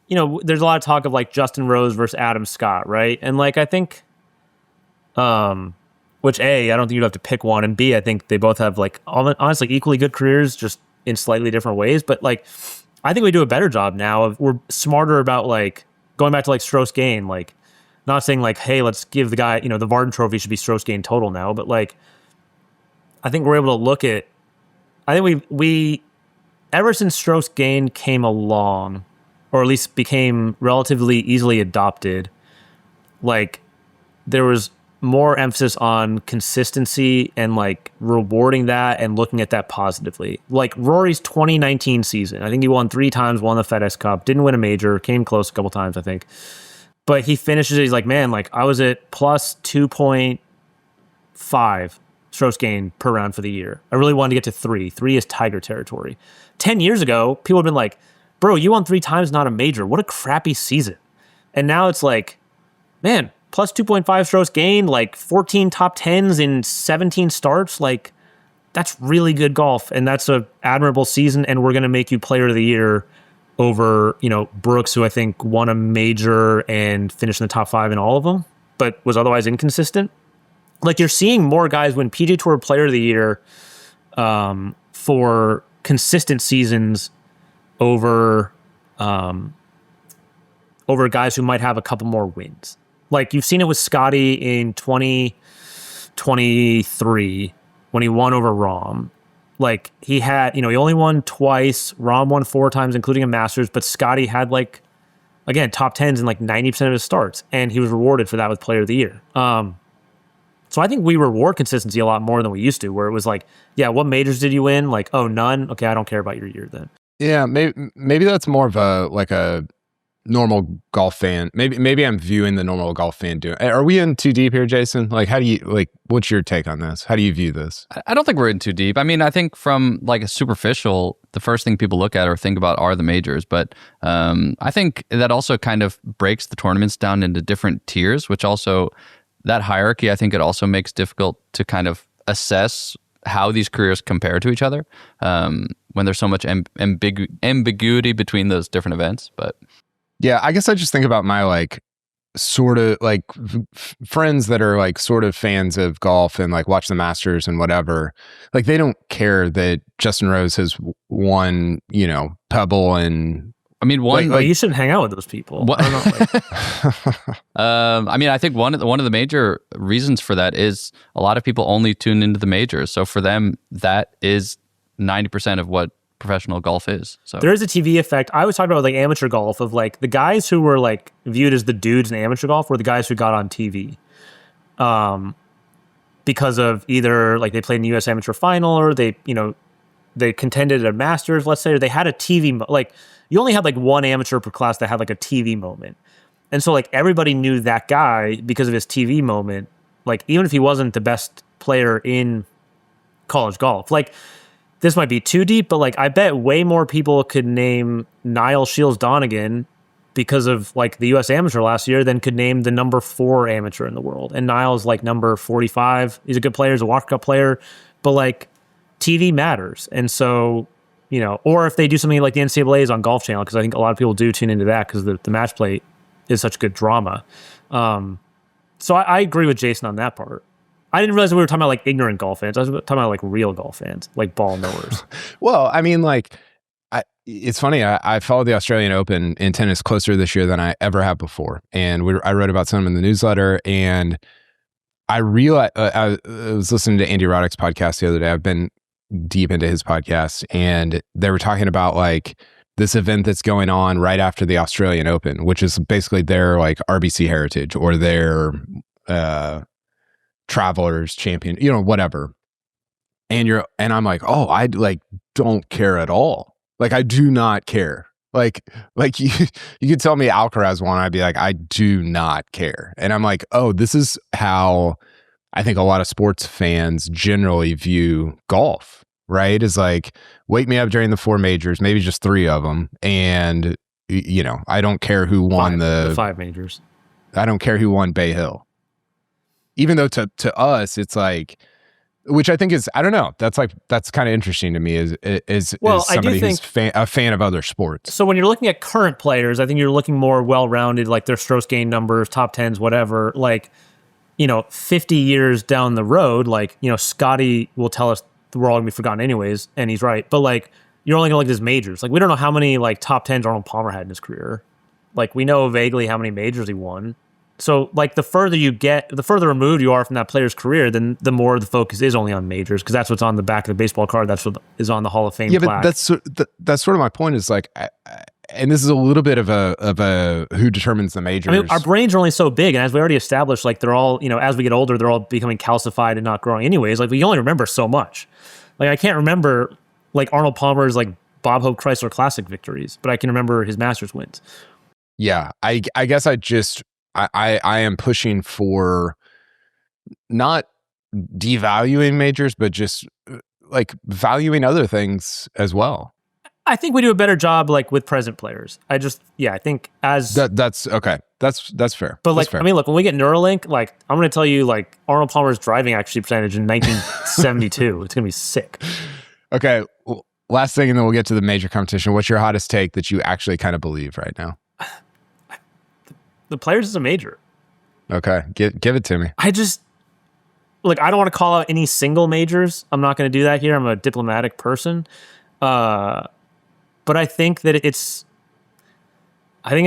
there's a lot of talk of like Justin Rose versus Adam Scott, right? And like, I think, which A, I don't think you'd have to pick one, and B, I think they both have like honestly equally good careers, just in slightly different ways. But like, I think we do a better job now. We're smarter about like going back to like Strauss Gain, like not saying like, hey, let's give the guy, the Varden Trophy should be Strauss Gain total now, but like, I think we're able to look at. I think we ever since Strauss Gain came along, or at least became relatively easily adopted, like there was more emphasis on consistency and like rewarding that and looking at that positively. Like Rory's 2019 season, I think he won 3 times, won the FedEx Cup, didn't win a major, came close a couple times, I think. But he finishes it, he's like, man, like I was at plus 2.5 Strauss Gain per round for the year. I really wanted to get to 3. 3 is Tiger territory. 10 years ago, people have been like, bro, you won 3 times, not a major. What a crappy season. And now it's like, man, plus 2.5 Strauss Gain, like 14 top 10s in 17 starts. Like, that's really good golf. And that's an admirable season. And we're going to make you player of the year over, Brooks, who I think won a major and finished in the top 5 in all of them, but was otherwise inconsistent. Like, you're seeing more guys win PGA Tour player of the year for consistent seasons over guys who might have a couple more wins. Like, you've seen it with Scotty in 2023 when he won over Rahm. Like, he had, he only won twice. Rahm won 4 times, including a Masters, but Scotty had, like, again, top 10s in like 90% of his starts, and he was rewarded for that with player of the year. So I think we reward consistency a lot more than we used to, where it was like, yeah, what majors did you win? Like, oh, none? Okay, I don't care about your year then. Yeah, maybe that's more of a normal golf fan. Maybe I'm viewing the normal golf fan doing. Are we in too deep here, Jason? Like, how do you what's your take on this? How do you view this? I don't think we're in too deep. I mean, I think from like a superficial, the first thing people look at or think about are the majors. But I think that also kind of breaks the tournaments down into different tiers, which also that hierarchy, I think it also makes difficult to kind of assess how these careers compare to each other when there's so much ambiguity between those different events. But yeah, I guess I just think about my sort of friends that are sort of fans of golf and watch the Masters and whatever. Like, they don't care that Justin Rose has won, Pebble and. I mean, you shouldn't hang out with those people. I don't know. I mean, I think one of the major reasons for that is a lot of people only tune into the majors. So for them, that is 90% of what professional golf is. So there is a TV effect. I was talking about amateur golf of the guys who were viewed as the dudes in amateur golf were the guys who got on TV, because of either they played in the U.S. Amateur Final or they contended at a Masters, let's say, or they had a TV you only had one amateur per class that had a TV moment. And so everybody knew that guy because of his TV moment, even if he wasn't the best player in college golf. This might be too deep, but I bet way more people could name Niall Shields Donegan because of the US Amateur last year than could name the number 4 amateur in the world. And Niall's number 45. He's a good player, he's a Walker Cup player, but TV matters. And so, or if they do something like the NCAAs on Golf Channel, because I think a lot of people do tune into that because the match play is such good drama. So I agree with Jason on that part. I didn't realize we were talking about ignorant golf fans. I was talking about real golf fans, ball knowers. Well, I mean, it's funny. I followed the Australian Open in tennis closer this year than I ever have before, and I wrote about some in the newsletter. And I realized I was listening to Andy Roddick's podcast the other day. I've been deep into his podcast, and they were talking about this event that's going on right after the Australian Open, which is basically their RBC Heritage or their Travelers champion, whatever. And I'm like, oh, I like don't care at all. Like, I do not care. Like you could tell me Alcaraz won, I'd be like, I do not care. And I'm like, oh, this is how I think a lot of sports fans generally view golf, right? Is like, wake me up during the 4 majors, maybe just 3 of them. And, I don't care who won the 5 majors. I don't care who won Bay Hill. Even though to us, it's like, which I think is, I don't know. That's kind of interesting to me is somebody who's a fan of other sports. So when you're looking at current players, I think you're looking more well-rounded, like their strokes gained numbers, top 10s, whatever. Like, 50 years down the road, like, Scotty will tell us we're all gonna be forgotten anyways, and he's right. But like, you're only gonna look at his majors. Like, we don't know how many like top 10s Arnold Palmer had in his career. Like, we know vaguely how many majors he won. So, like, the further removed you are from that player's career, then the more the focus is only on majors, because that's what's on the back of the baseball card. That's what is on the Hall of Fame plaque. But that's sort of my point. Is like, and this is a little bit of a who determines the majors. I mean, our brains are only so big, and as we already established, like, they're all, as we get older, they're all becoming calcified and not growing anyways. Like, we only remember so much. Like, I can't remember like Arnold Palmer's like Bob Hope Chrysler Classic victories, but I can remember his Masters wins. Yeah, I guess I am pushing for not devaluing majors, but just like valuing other things as well. I think we do a better job like with present players. I think as that's okay. That's fair. But like, that's fair. I mean, look, when we get Neuralink, like, I'm going to tell you like Arnold Palmer's driving accuracy percentage in 1972. It's going to be sick. Okay. Well, last thing, and then we'll get to the major competition. What's your hottest take that you actually kind of believe right now? The Players is a major. Okay. Give it to me. I don't want to call out any single majors. I'm not going to do that here. I'm a diplomatic person. But I think that it's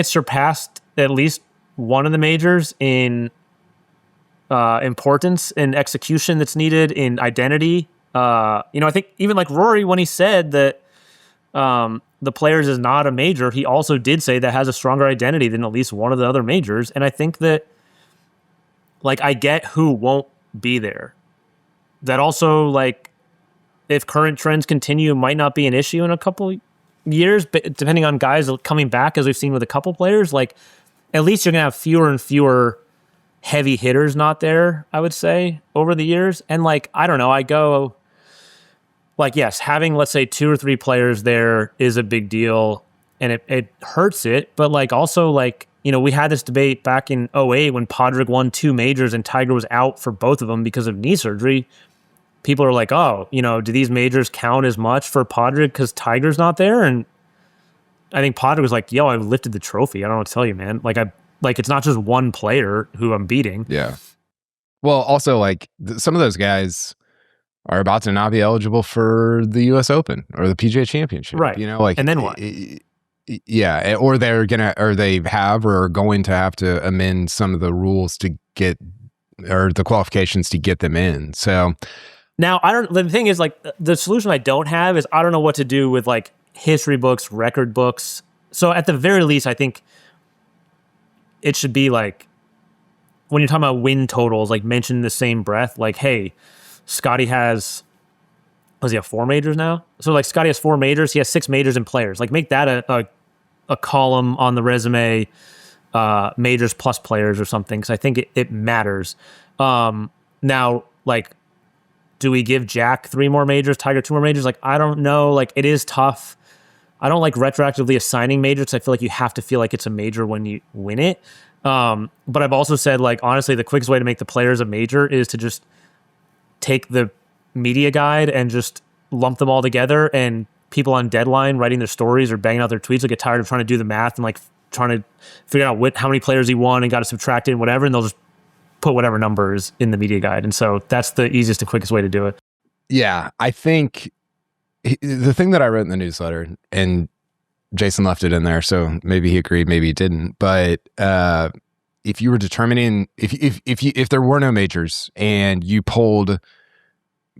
surpassed at least one of the majors in importance and execution that's needed in identity. I think even like Rory, when he said that the Players is not a major, he also did say that has a stronger identity than at least one of the other majors. And I think that, like, I get who won't be there. That also, like, if current trends continue, might not be an issue in a couple years, but depending on guys coming back, as we've seen with a couple players, like, at least you're going to have fewer and fewer heavy hitters not there, I would say, over the years. And, like, I don't know, I go, like, yes, having, let's say, 2 or 3 players there is a big deal, and it hurts it. But, like, also, like, we had this debate back in 2008 when Podrick won 2 majors and Tiger was out for both of them because of knee surgery. People are like, oh, do these majors count as much for Podrick because Tiger's not there? And I think Podrick was like, yo, I lifted the trophy. I don't know what to tell you, man. Like, it's not just one player who I'm beating. Yeah. Well, also, like, some of those guys are about to not be eligible for the U.S. Open or the PGA Championship. Right. Like, and then what? Yeah. Or they have or are going to have to amend some of the rules to get, or the qualifications to get them in. So now the thing is, like, the solution I don't have is I don't know what to do with like history books, record books. So at the very least, I think it should be like, when you're talking about win totals, like, mention in the same breath, like, hey, Scotty has, does he have 4 majors now? So like, Scotty has 4 majors. He has 6 majors in players. Like, make that a column on the resume, majors plus players or something. Cause I think it matters. Now, like, do we give Jack 3 more majors, Tiger 2 more majors? Like, I don't know. Like, it is tough. I don't like retroactively assigning majors, because I feel like you have to feel like it's a major when you win it. But I've also said, like, honestly, the quickest way to make the Players a major is to just take the media guide and just lump them all together, and people on deadline writing their stories or banging out their tweets will get tired of trying to do the math and like trying to figure out how many players he won and got to subtract it and whatever, and they'll just put whatever numbers in the media guide. And so that's the easiest and quickest way to do it. Yeah, I think the thing that I wrote in the newsletter, and Jason left it in there, so maybe he agreed, maybe he didn't, but if you were determining if there were no majors and you polled,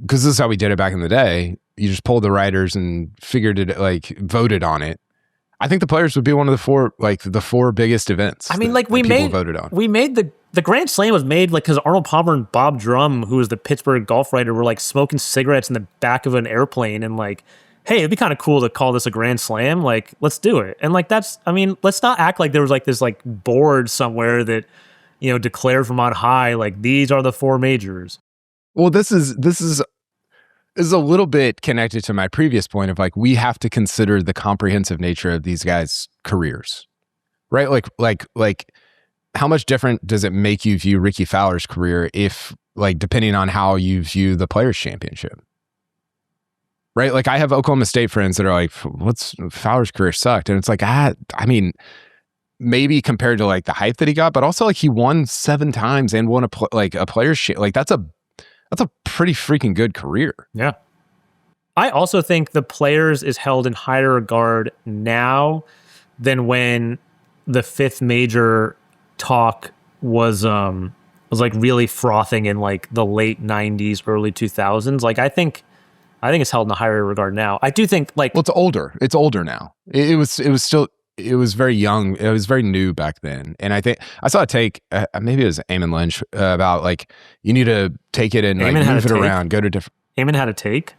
because this is how we did it back in the day, you just polled the writers and figured it, like, voted on it. I think the Players would be one of the 4 biggest events. I mean, like, we made voted on. We made the the Grand Slam was made like because Arnold Palmer and Bob Drum, who was the Pittsburgh golf writer, were like smoking cigarettes in the back of an airplane and like, hey, it'd be kind of cool to call this a Grand Slam. Like, let's do it. And like, let's not act like there was like this like board somewhere that, declared from on high, like these are the 4 majors. Well, this is a little bit connected to my previous point of like, we have to consider the comprehensive nature of these guys' careers, right? Like how much different does it make you view Ricky Fowler's career if like, depending on how you view the Players Championship? Right? Like I have Oklahoma State friends that are like, Fowler's career sucked. And it's like, I mean, maybe compared to like the hype that he got, but also like he won 7 times and won a Players like that's a pretty freaking good career. Yeah. I also think the Players is held in higher regard now than when the 5th major talk was like really frothing in like the late 90s, early 2000s. Like I think it's held in a higher regard now. I do think like, well, it's older now. It was very young. It was very new back then. And I think I saw a take, maybe it was Eamon Lynch, about like, you need to take it and like move it around, go to different. Eamon had a take?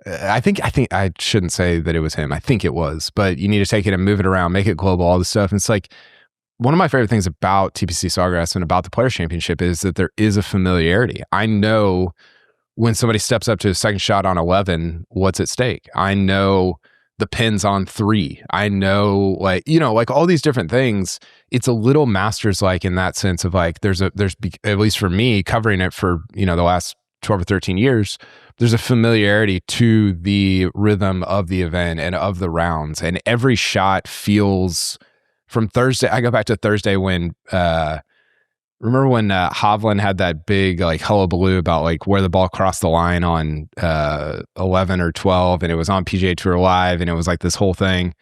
I think I shouldn't say that it was him. I think it was, but you need to take it and move it around, make it global, all this stuff. And it's like, one of my favorite things about TPC Sawgrass and about the Players Championship is that there is a familiarity. I know when somebody steps up to a second shot on 11, what's at stake. I know the pins on 3. I know like all these different things. It's a little Masters-like in that sense of like, there's at least for me covering it for, the last 12 or 13 years, there's a familiarity to the rhythm of the event and of the rounds. And every shot feels from Thursday. I go back to Thursday when, remember when Hovland had that big like hullabaloo about like where the ball crossed the line on 11 or 12 and it was on PGA Tour Live and it was like this whole thing.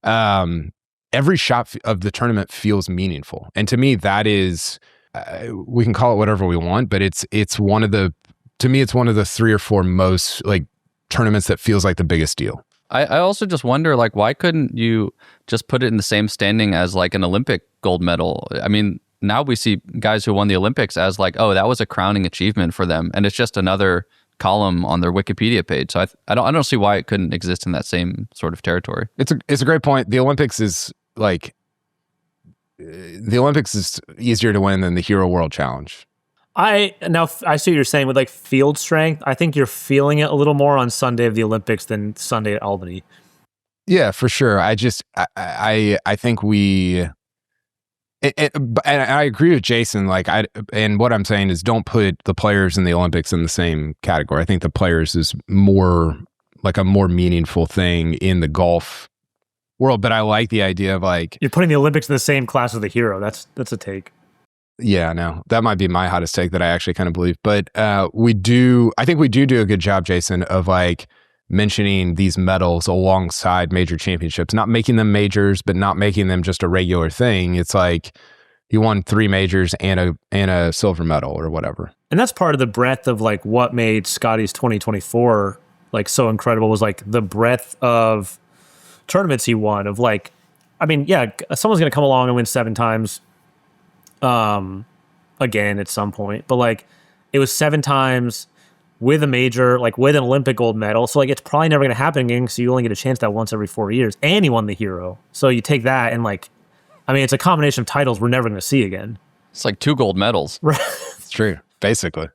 Every shot of the tournament feels meaningful. And to me, that is, we can call it whatever we want, but it's one of the 3 or 4 most like tournaments that feels like the biggest deal. I also just wonder, like, why couldn't you just put it in the same standing as like an Olympic gold medal? I mean, now we see guys who won the Olympics as like, oh, that was a crowning achievement for them. And it's just another column on their Wikipedia page. So I don't see why it couldn't exist in that same sort of territory. It's a great point. The Olympics is easier to win than the Hero World Challenge. I see what you're saying with like field strength. I think you're feeling it a little more on Sunday of the Olympics than Sunday at Albany. Yeah, for sure. I think we, and I agree with Jason. Like and what I'm saying is don't put the Players in the Olympics in the same category. I think the Players is more like a more meaningful thing in the golf world. But I like the idea of like, you're putting the Olympics in the same class as the Hero. That's a take. Yeah, no, that might be my hottest take that I actually kind of believe. But I think we do a good job, Jason, of like mentioning these medals alongside major championships, not making them majors, but not making them just a regular thing. It's like you won 3 majors and a silver medal or whatever. And that's part of the breadth of like what made Scotty's 2024 like so incredible was like the breadth of tournaments he won of like, I mean, yeah, someone's going to come along and win 7 times. Again at some point, but like it was 7 times with a major, like with an Olympic gold medal. So like it's probably never going to happen again. So you only get a chance that once every 4 years, and he won the Hero. So you take that and like, I mean, it's a combination of titles we're never going to see again. It's like 2 gold medals. Right. It's true. Basically.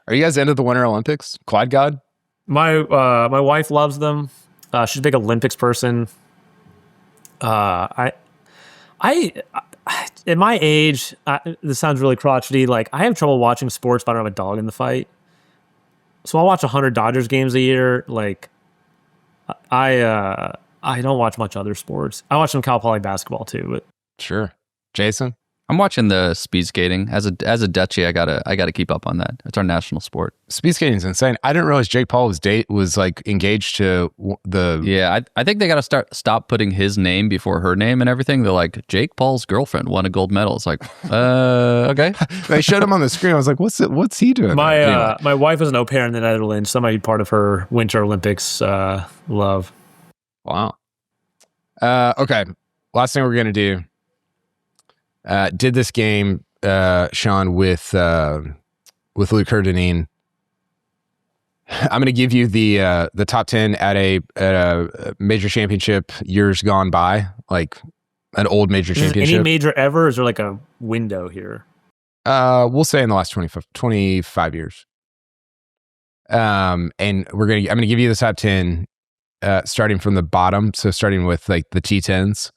Are you guys into the Winter Olympics? Quad God? My wife loves them. She's a big Olympics person. I at my age, this sounds really crotchety. Like I have trouble watching sports, but I don't have a dog in the fight. So I'll watch 100 Dodgers games a year. Like I don't watch much other sports. I watch some Cal Poly basketball too. But sure, Jason. I'm watching the speed skating as a Dutchie. I gotta keep up on that. It's our national sport. Speed skating is insane. I didn't realize Jake Paul was like engaged to the. Yeah, I think they gotta stop putting his name before her name and everything. They're like, Jake Paul's girlfriend won a gold medal. It's like, okay. They showed him on the screen. I was like, what's he doing? My wife was an au pair in the Netherlands. So that might be part of her Winter Olympics love. Wow. Okay. Last thing we're gonna do. Did this game Sean, with Luke Herdenine. I'm going to give you the top 10 at a major championship years gone by, like an old major championship. Any major ever? Or is there like a window here? We'll say in the last 25 years. And I'm going to give you the top 10 starting from the bottom. So starting with like the T10s,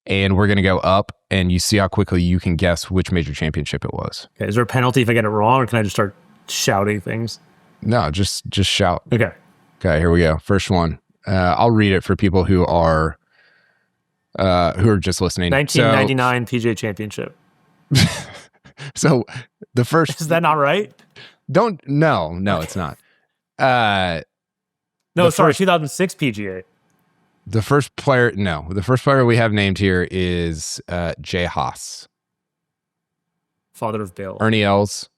and we're going to go up, and you see how quickly you can guess which major championship it was. Okay. Is there a penalty if I get it wrong, or can I just start shouting things? No, just shout. Okay. Okay, here we go. First one. I'll read it for people who are just listening. 1999 PGA Championship. So the first. Is that not right? No, it's not. No, sorry, 2006 PGA. The first player we have named here is Jay Haas. Father of Bill. Ernie Els.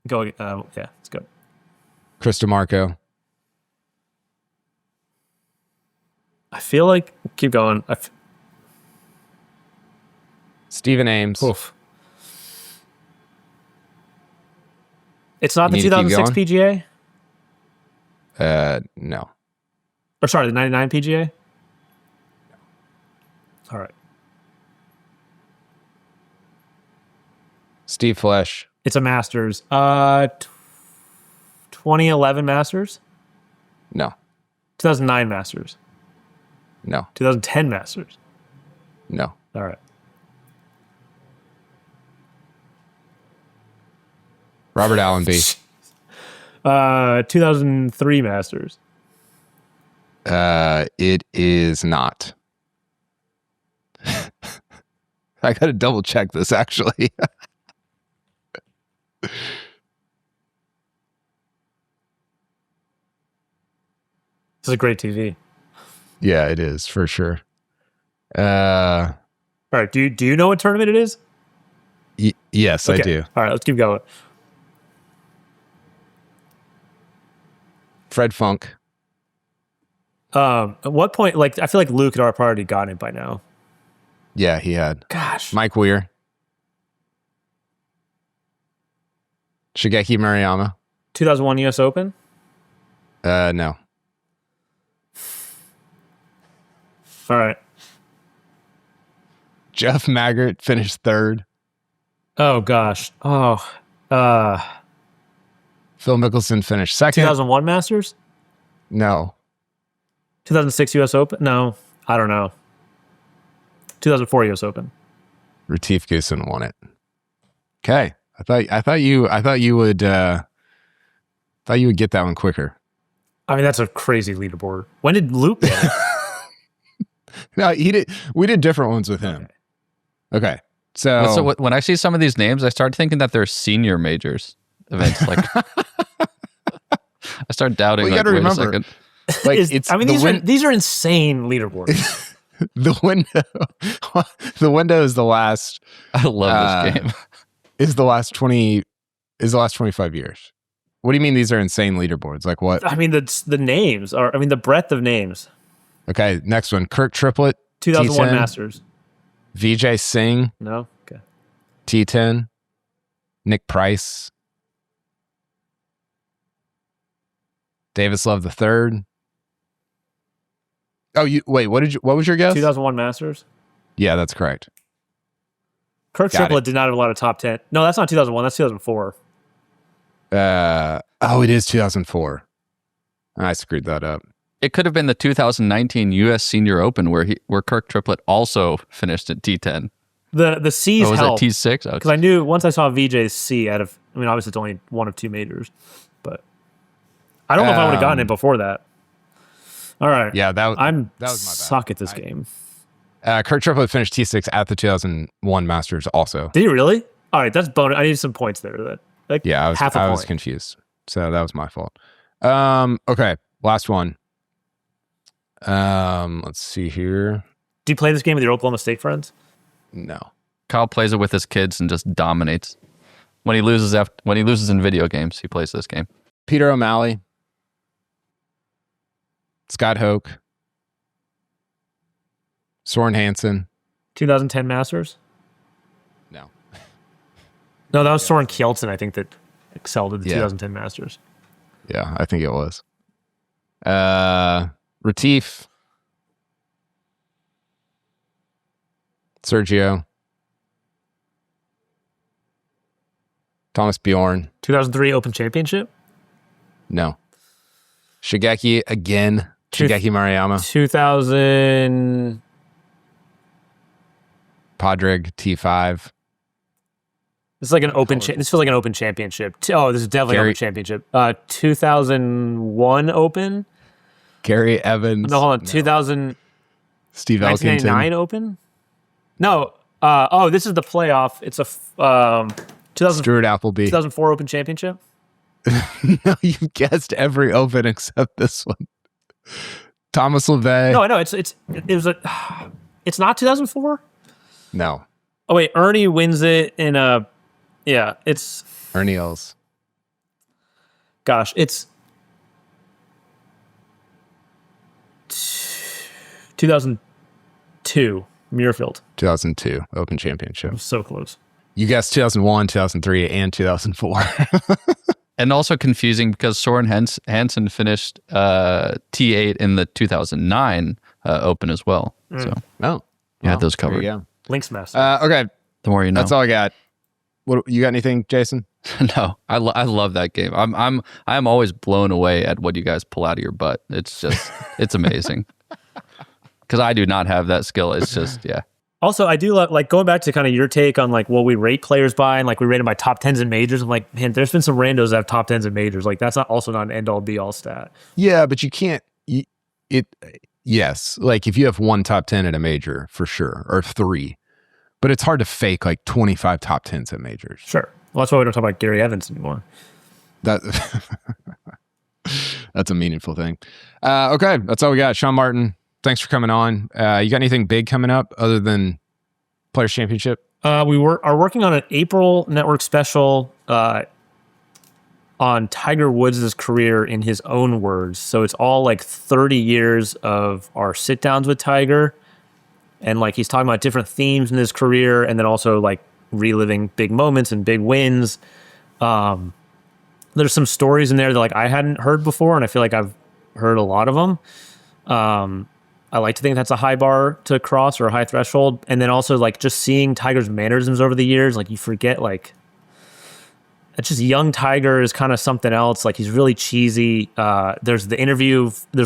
Go. Yeah, let's go. Chris DeMarco. I feel like keep going. Stephen Ames. Oof. It's not You the need to keep 2006 PGA. No. Or sorry, the 99 PGA. All right. Steve Flesh. It's a Masters. 2011 Masters. No. 2009 Masters. No. 2010 Masters. No. All right. Robert Allenby. 2003 Masters. It is not. I got to double check this actually. This is a great TV. Yeah, it is for sure. All right. Do you know what tournament it is? Yes, Okay. I do. All right. Let's keep going. Fred Funk. At what point? Like, I feel like Luke had already gotten it by now. Yeah, he had. Gosh. Mike Weir. Shigeki Maruyama. 2001 U.S. Open. No. All right. Jeff Maggart finished third. Oh gosh. Oh. Phil Mickelson finished second. 2001 Masters. No. 2006 U.S. Open. No, I don't know. 2004 U.S. Open. Retief Goosen won it. Okay. I thought you would get that one quicker. I mean, that's a crazy leaderboard. When did Luke get it? No, he did. We did different ones with him. Okay. So when I see some of these names, I start thinking that they're senior majors events. Like, I start doubting. Well, you like, got to wait a remember, second. like these are insane leaderboards. the window is the last. I love this game. Is the last 25 years. What do you mean these are insane leaderboards? Like what? I mean, the names are. I mean, the breadth of names. Okay, next one. Kirk Triplett. 2001 T10. Masters. Vijay Singh. No. Okay. T10. Nick Price. Davis Love III. Oh, what was your guess? 2001 Masters. Yeah, that's correct. Kirk Triplett did not have a lot of top 10. No, that's not 2001. That's 2004. It is 2004. I screwed that up. It could have been the 2019 U.S. Senior Open where Kirk Triplett also finished at T10. The C's helped. Was that T6? Because I knew once I saw VJ's C out of, I mean, obviously it's only one of two majors, but I don't know if I would have gotten it before that. All right. Yeah, that was my bad. Suck at this game. Kirk Triplett finished T6 at the 2001 Masters also. Did he really? All right, that's bonus. I need some points there. Yeah, I was confused. So that was my fault. Okay, last one. Let's see here. Do you play this game with your Oklahoma State friends? No. Kyle plays it with his kids and just dominates. When he loses in video games, he plays this game. Peter O'Malley. Scott Hoke. Soren Hansen. 2010 Masters. No, that was Soren Kjeldsen, I think, that excelled at the 2010 Masters. Yeah, I think it was. Retief. Sergio. Thomas Bjorn. 2003 Open Championship? No. Shigeki again. Shigeki Maruyama. 2000. Padraig T5. This is like an open. This feels like an Open Championship. Oh, this is definitely an Open Championship. 2001 Open. Gary Evans. No, hold on. 2000. Steve Elkington. 1999 Open. No. This is the playoff. It's a 2000. Stuart Appleby. 2004 Open Championship. No, you guessed every Open except this one. Thomas LeVay. No, I know. It's not 2004. No. Oh wait, Ernie wins it in a. Yeah, it's Ernie Els. Gosh, it's 2002 Muirfield. 2002 Open Championship. So close. You guessed 2001, 2003, and 2004. And also confusing because Soren Hansen finished T8 in the 2009 Open as well. So you had those covered. There you go. Links Master. Okay. The more you know. That's all I got. What you got? Anything, Jason? No, I love that game. I'm always blown away at what you guys pull out of your butt. It's just it's amazing. Because I do not have that skill. It's just Also, I do love, like, going back to kind of your take on like what we rate players by, and like we rate them by top 10s and majors. I'm like, man, there's been some randos that have top 10s and majors. Like, that's not an end all be all stat. Yeah, but you can't. Yes, like if you have one top 10 at a major for sure, or 3, but it's hard to fake like 25 top 10s at majors. Sure. Well, that's why we don't talk about Gary Evans anymore. That's a meaningful thing. Okay, that's all we got. Sean Martin, thanks for coming on. You got anything big coming up other than Players Championship? We are working on an April network special on Tiger Woods' career in his own words. So it's all like 30 years of our sit downs with Tiger. And like he's talking about different themes in his career, and then also like reliving big moments and big wins. There's some stories in there that like I hadn't heard before, and I feel like I've heard a lot of them. I like to think that's a high bar to cross, or a high threshold. And then also like just seeing Tiger's mannerisms over the years, like you forget, like it's just young Tiger is kind of something else. Like he's really cheesy. There's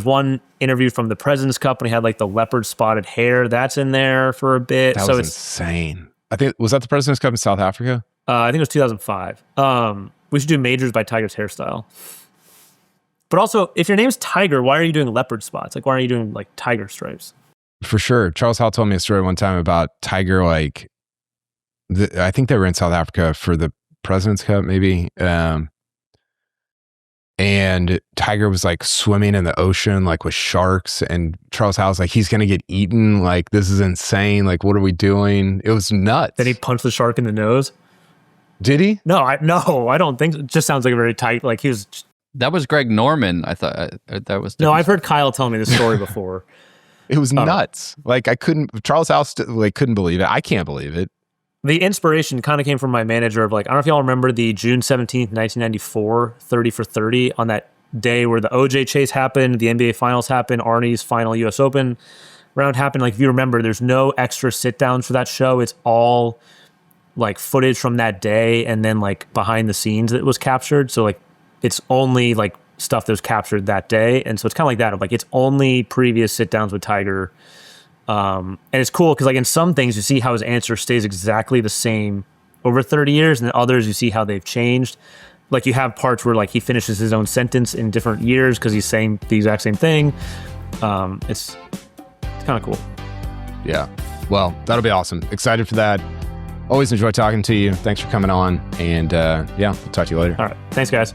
one interview from the President's Cup when he had like the leopard spotted hair. That's in there for a bit. That was insane. I think, was that the President's Cup in South Africa? I think it was 2005. We should do majors by Tiger's hairstyle. But also, if your name's Tiger, why are you doing leopard spots? Like, why aren't you doing like tiger stripes? For sure. Charles Howell told me a story one time about Tiger. Like, I think they were in South Africa for the President's Cup, maybe. And Tiger was like swimming in the ocean, like with sharks. And Charles Howell's like, he's going to get eaten. Like, this is insane. Like, what are we doing? It was nuts. Then he punched the shark in the nose. Did he? No, I don't think so. It just sounds like a very tight, like he was. That was Greg Norman. I thought that was different. No, I've heard Kyle tell me this story before. It was nuts. Like Charles House couldn't believe it. I can't believe it. The inspiration kind of came from my manager of like, I don't know if y'all remember the June 17th, 1994 30 for 30 on that day where the OJ chase happened, the NBA finals happened, Arnie's final US Open round happened. Like if you remember, there's no extra sit downs for that show. It's all like footage from that day and then like behind the scenes that was captured. So like it's only like stuff that was captured that day. And so it's kind of like that of like, it's only previous sit downs with Tiger. And it's cool because like in some things you see how his answer stays exactly the same over 30 years, and then others you see how they've changed. Like you have parts where like he finishes his own sentence in different years because he's saying the exact same thing. It's kind of cool. Yeah. Well, that'll be awesome. Excited for that. Always enjoy talking to you. Thanks for coming on. And we'll talk to you later. All right. Thanks, guys.